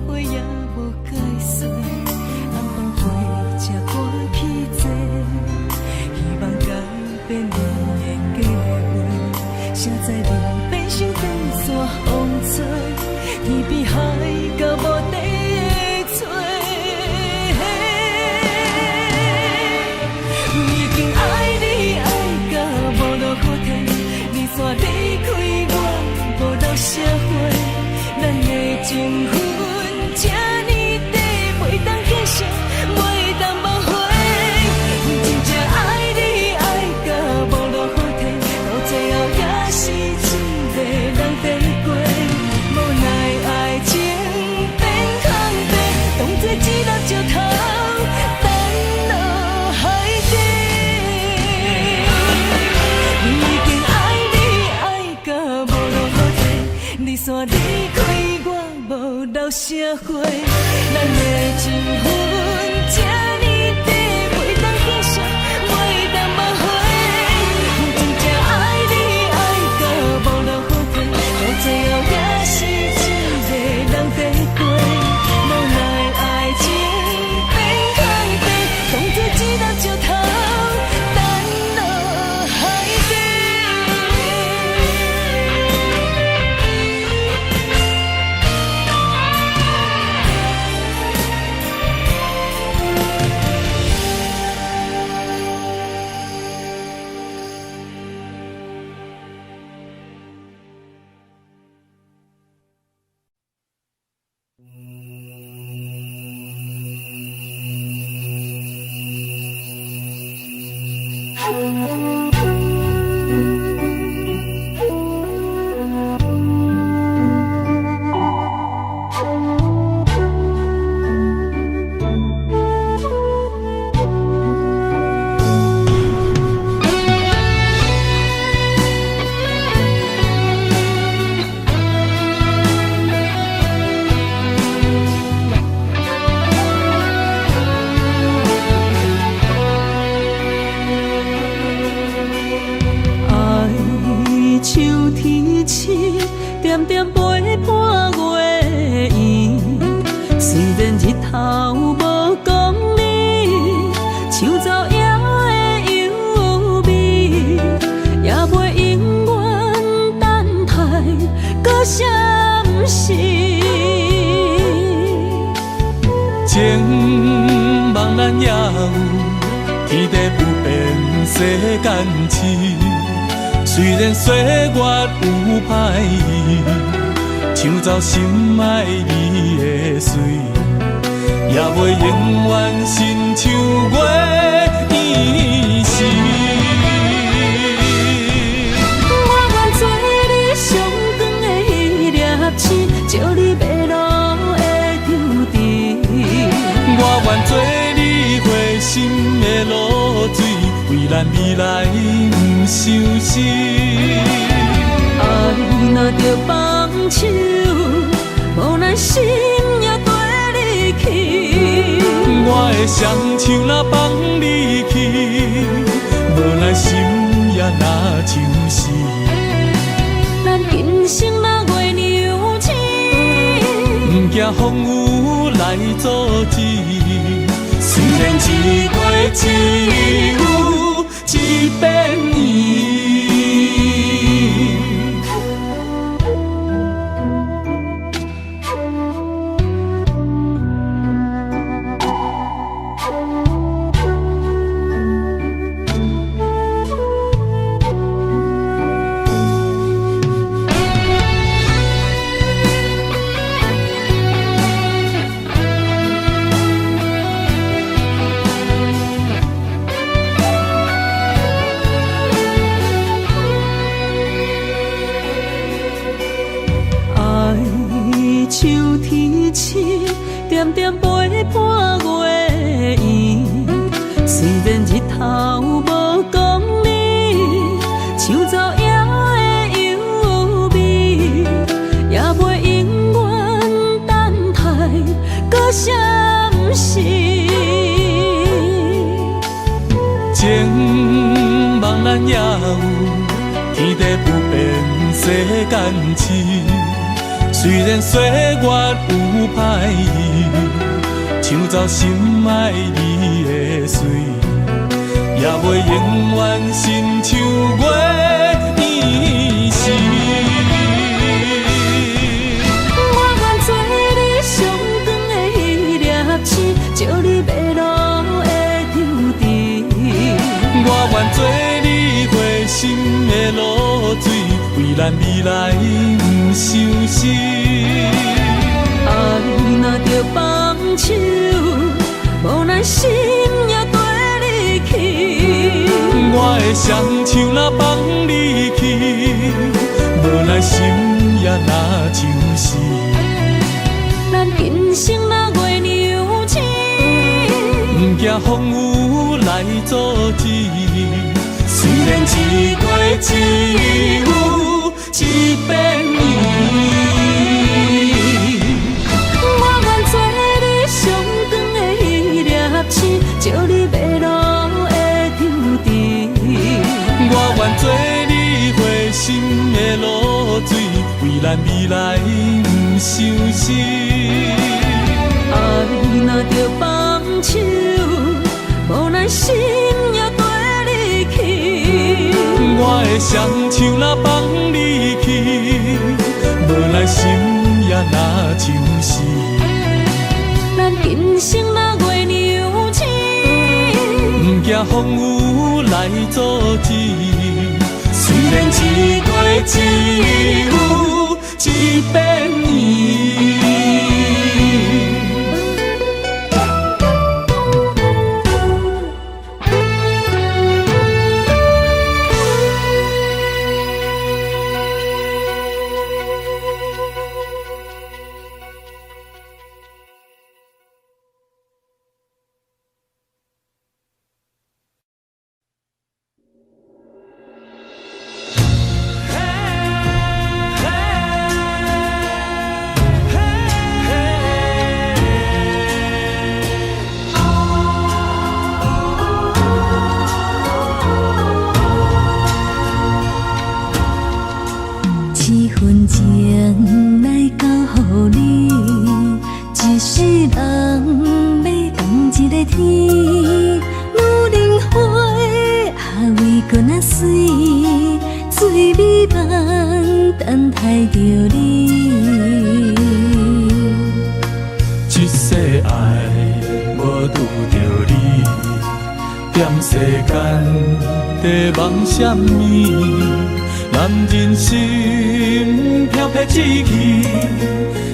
会也无解释。红包花才赶去坐，希望改变你的计划。谁知你变成长线风吹，天边海到无底的吹。已经爱你爱到无路可退，你煞离开我，无留社会，咱的情分这呢短，袂当继续，袂当挽回。阮真正爱你爱到无路可退，到最后也是一个人在过，无奈爱情变空地，当作一粒石头。你煞离开我，无留社会，咱的情分这呢短，袂当继续，袂当挽回。阮真正爱你爱到无路可退，到最后也是一个人在过，无奈爱情变空地，当作一粒石头。点点陪伴月圆，虽然日头无讲理，像走夜的优美，也袂永远等待搁闪逝。情茫然也有天地不变世间事。虽然岁月有歹意，抢走心爱你的水，也袂永远亲像月圆时。我愿做你上长的迄粒星，照你迷路的丢滴。我愿做你回心的露水，为咱未来不伤心。爱若着放手，无奈心也跟你去。我的双手若放你去，若像是。咱今生若月娘星，不惊风雨来阻止。虽然一月只有一遍圆。点点陪伴月圆，虽然日头无讲理，像走野的优美，也袂永远等待搁闪逝。情茫然也有天地不变世间事。虽然岁月有歹意，抢走心爱你的水，也袂永远亲像月圆时。我愿做你上长的迄粒星，照你迷路的丢滴。我愿做你回心的露水，为咱未来不伤心。爱若着放手，无奈心也跟你去。我的双手若放你去，无奈心也若像是。咱今生若月娘星，不惊风雨来阻止。虽然一月只有一遍圆。照你迷路的丢滴，我愿做你回心的露水，为咱未来不伤心。爱若着放手，无奈心也跟你去。我的双手若放你去，无奈心也若像是。咱今生若月娘星，不惊风雨来阻止。虽然一月只有一遍圆。什么？男人心飘撇志气，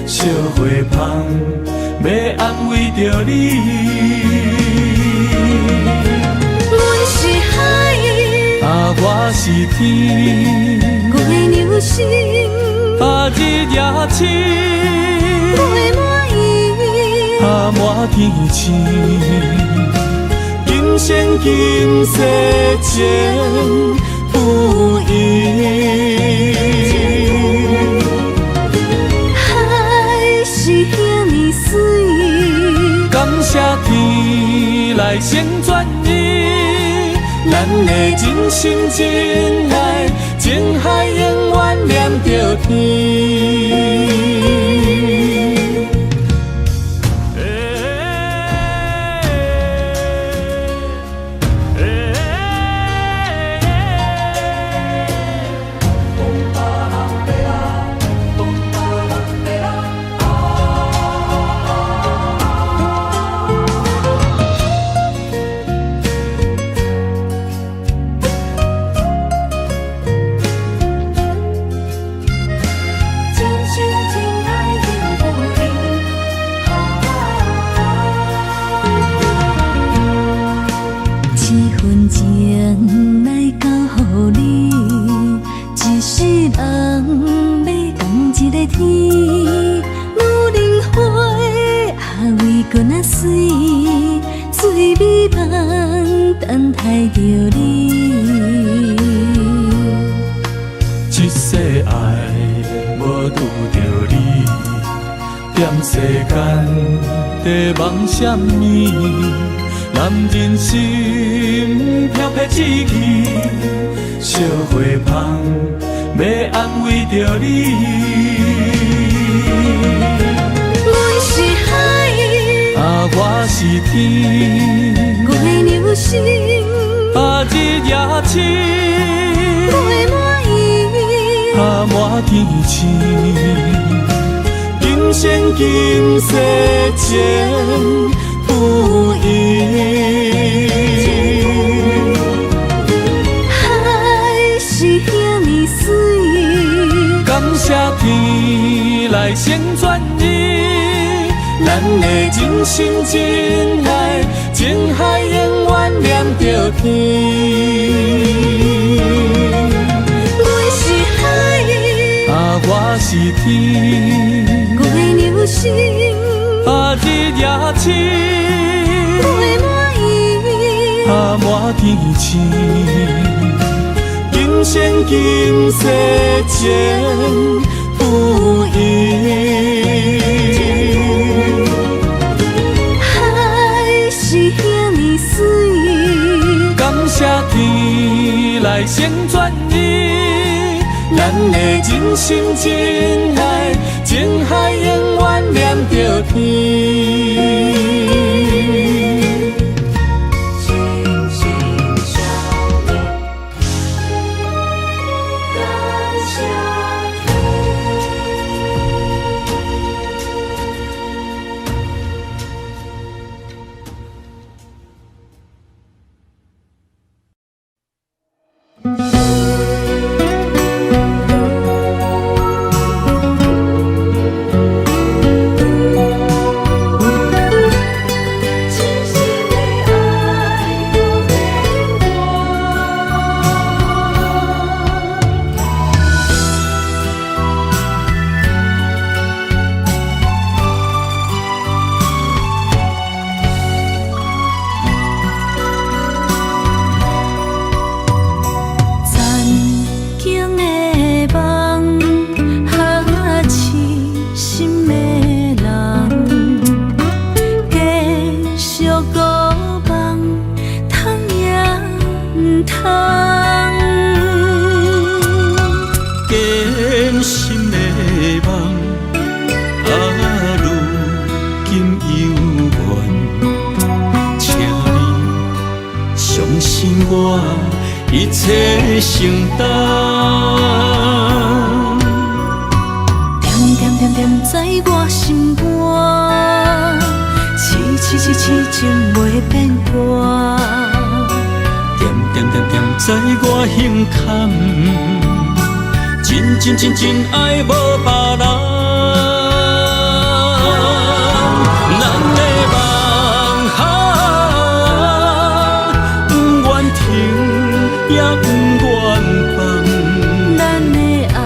烧花香要安慰着你。阮是海，我是天，月娘星，日也深，月满圆，满天星。今生今世情不移，海是遐尼水，感谢天来成全伊，咱的真心真爱，情海永远连着天。一世爱无拄着你，踮世间在梦什么？男人心飘撇志气，小花香要安慰着你。阮是海，我是天，月流星，日夜深，月满意，满天星。今生今世情不移。海是遐尼水，感谢天来成全你，咱的真心真爱，情海永远连着天。阮是海，我是天，月流星，日夜深，月满意，满天星。今生今世情不移。海是遐尼水，感谢天来成全你，咱的真心真爱，情海永远连着天。一切承担，点点点点在我心肝，痴情袂变卦，点点点点在我胸坎，真爱无别人。也不愿放，咱的爱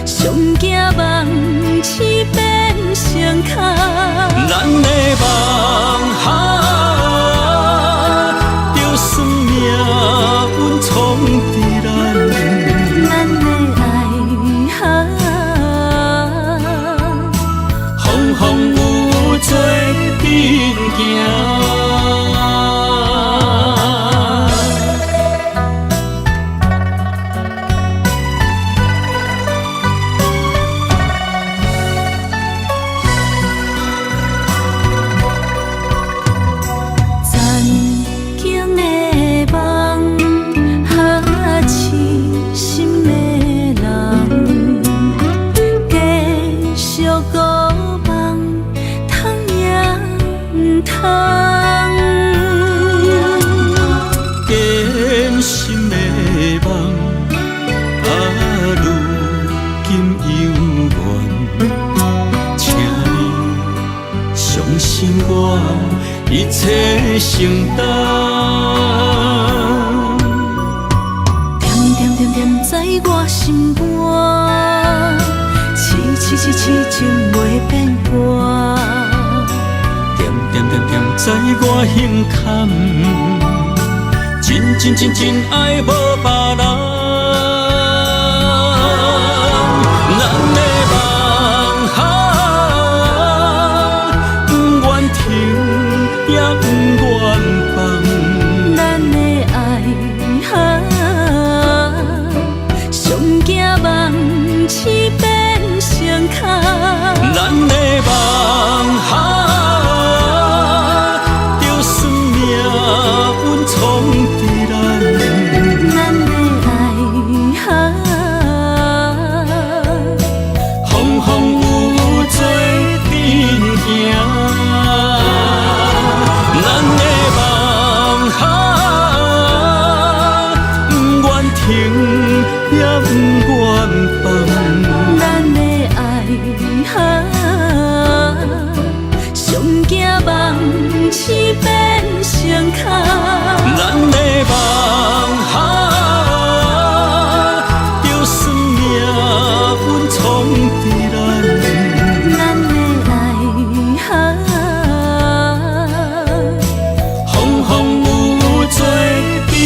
上惊梦醒变成空，咱的梦就算命运闯伫咱，咱的爱艰辛的梦，如今有缘，请你相信我，一切承担。点点在我心肝，痴情袂变卦。点在我胸坎，真爱无别人。咱的梦不愿停，也不愿放。咱的爱上惊梦痴变成空。咱的梦就算命运闯伫咱，咱的爱风有做阵行。咱的梦不愿停，也不愿放。咱的爱上惊梦痴变成空。咱的梦就算命运闯伫咱，咱的爱风有做阵行。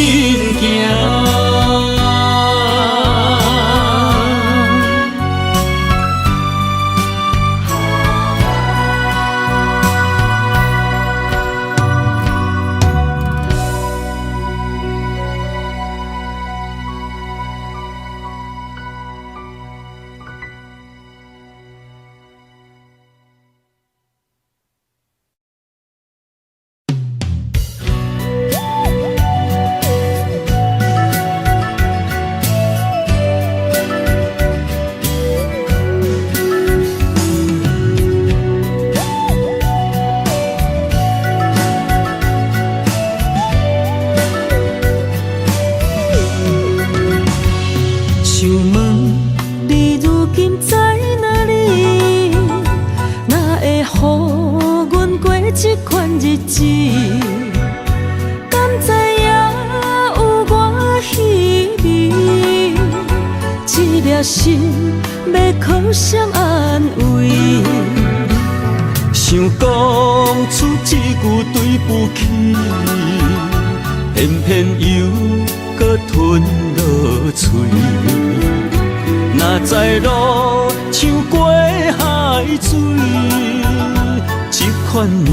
想问你如今在哪里？哪会予阮过这款日子？敢知影有我稀微？这粒心要靠谁安慰？想讲出一句对不起，偏又搁吞落嘴。若知路像过海水，这款命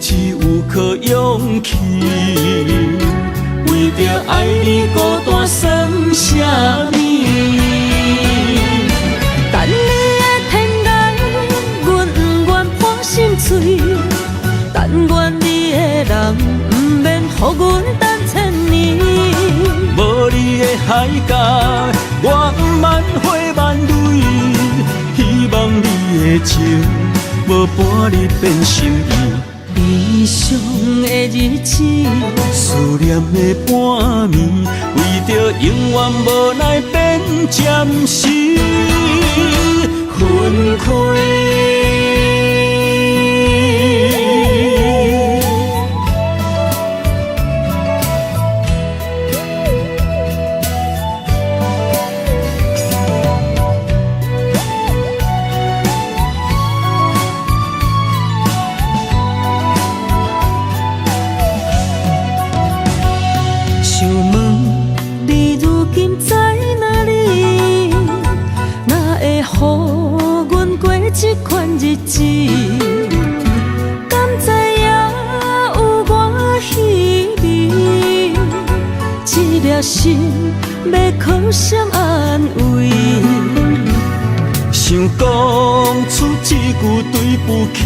只有靠勇气。为着爱你孤单算啥物？等你的天涯，阮不愿破心碎。但愿你的人，不免予阮等千年。无你的海角，我万花万蕊。希望你的情，无半日变心意。悲伤的日子，思念的半暝，为着永远无奈变暂时分开。想问你如今在哪里？哪会予阮过这款日子？敢知影有我稀微？这粒心要靠谁安慰？想讲出一句对不起，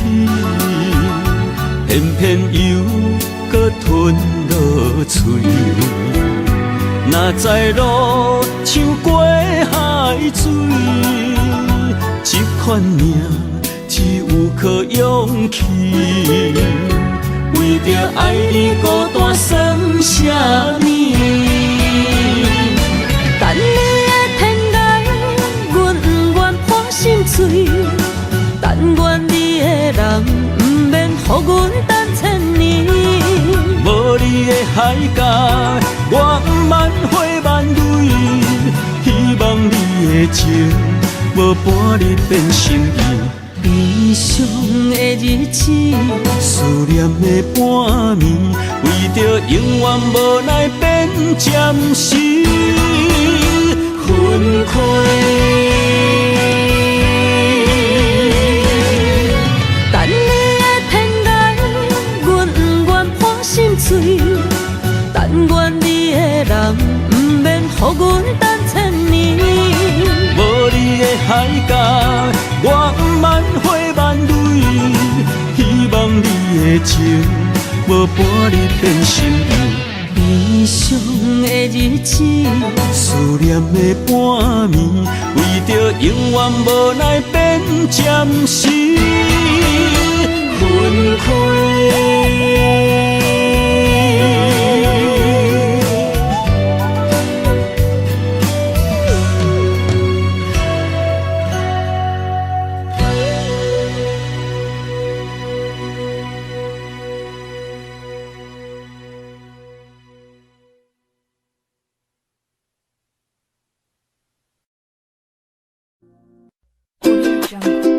偏又搁吞落嘴。若知路像过海水，这款命只有靠勇气。为着爱你孤单算啥物？等你的天涯，阮不愿破心碎。但愿你的人，不免予阮等千年。无你的海角，我万花万蕊。希望你的情，无半日变心意。悲伤的日子，思念的半暝，为着永远无奈变暂时分开。等你的天涯，阮不愿破心碎。但愿你的人，不免予阮等千年。无你的海角，我万花万蕊。希望你的情，无半日变心意。悲伤的日子，思念的半暝，为着永远无奈变暂时分开。Audio Jungle.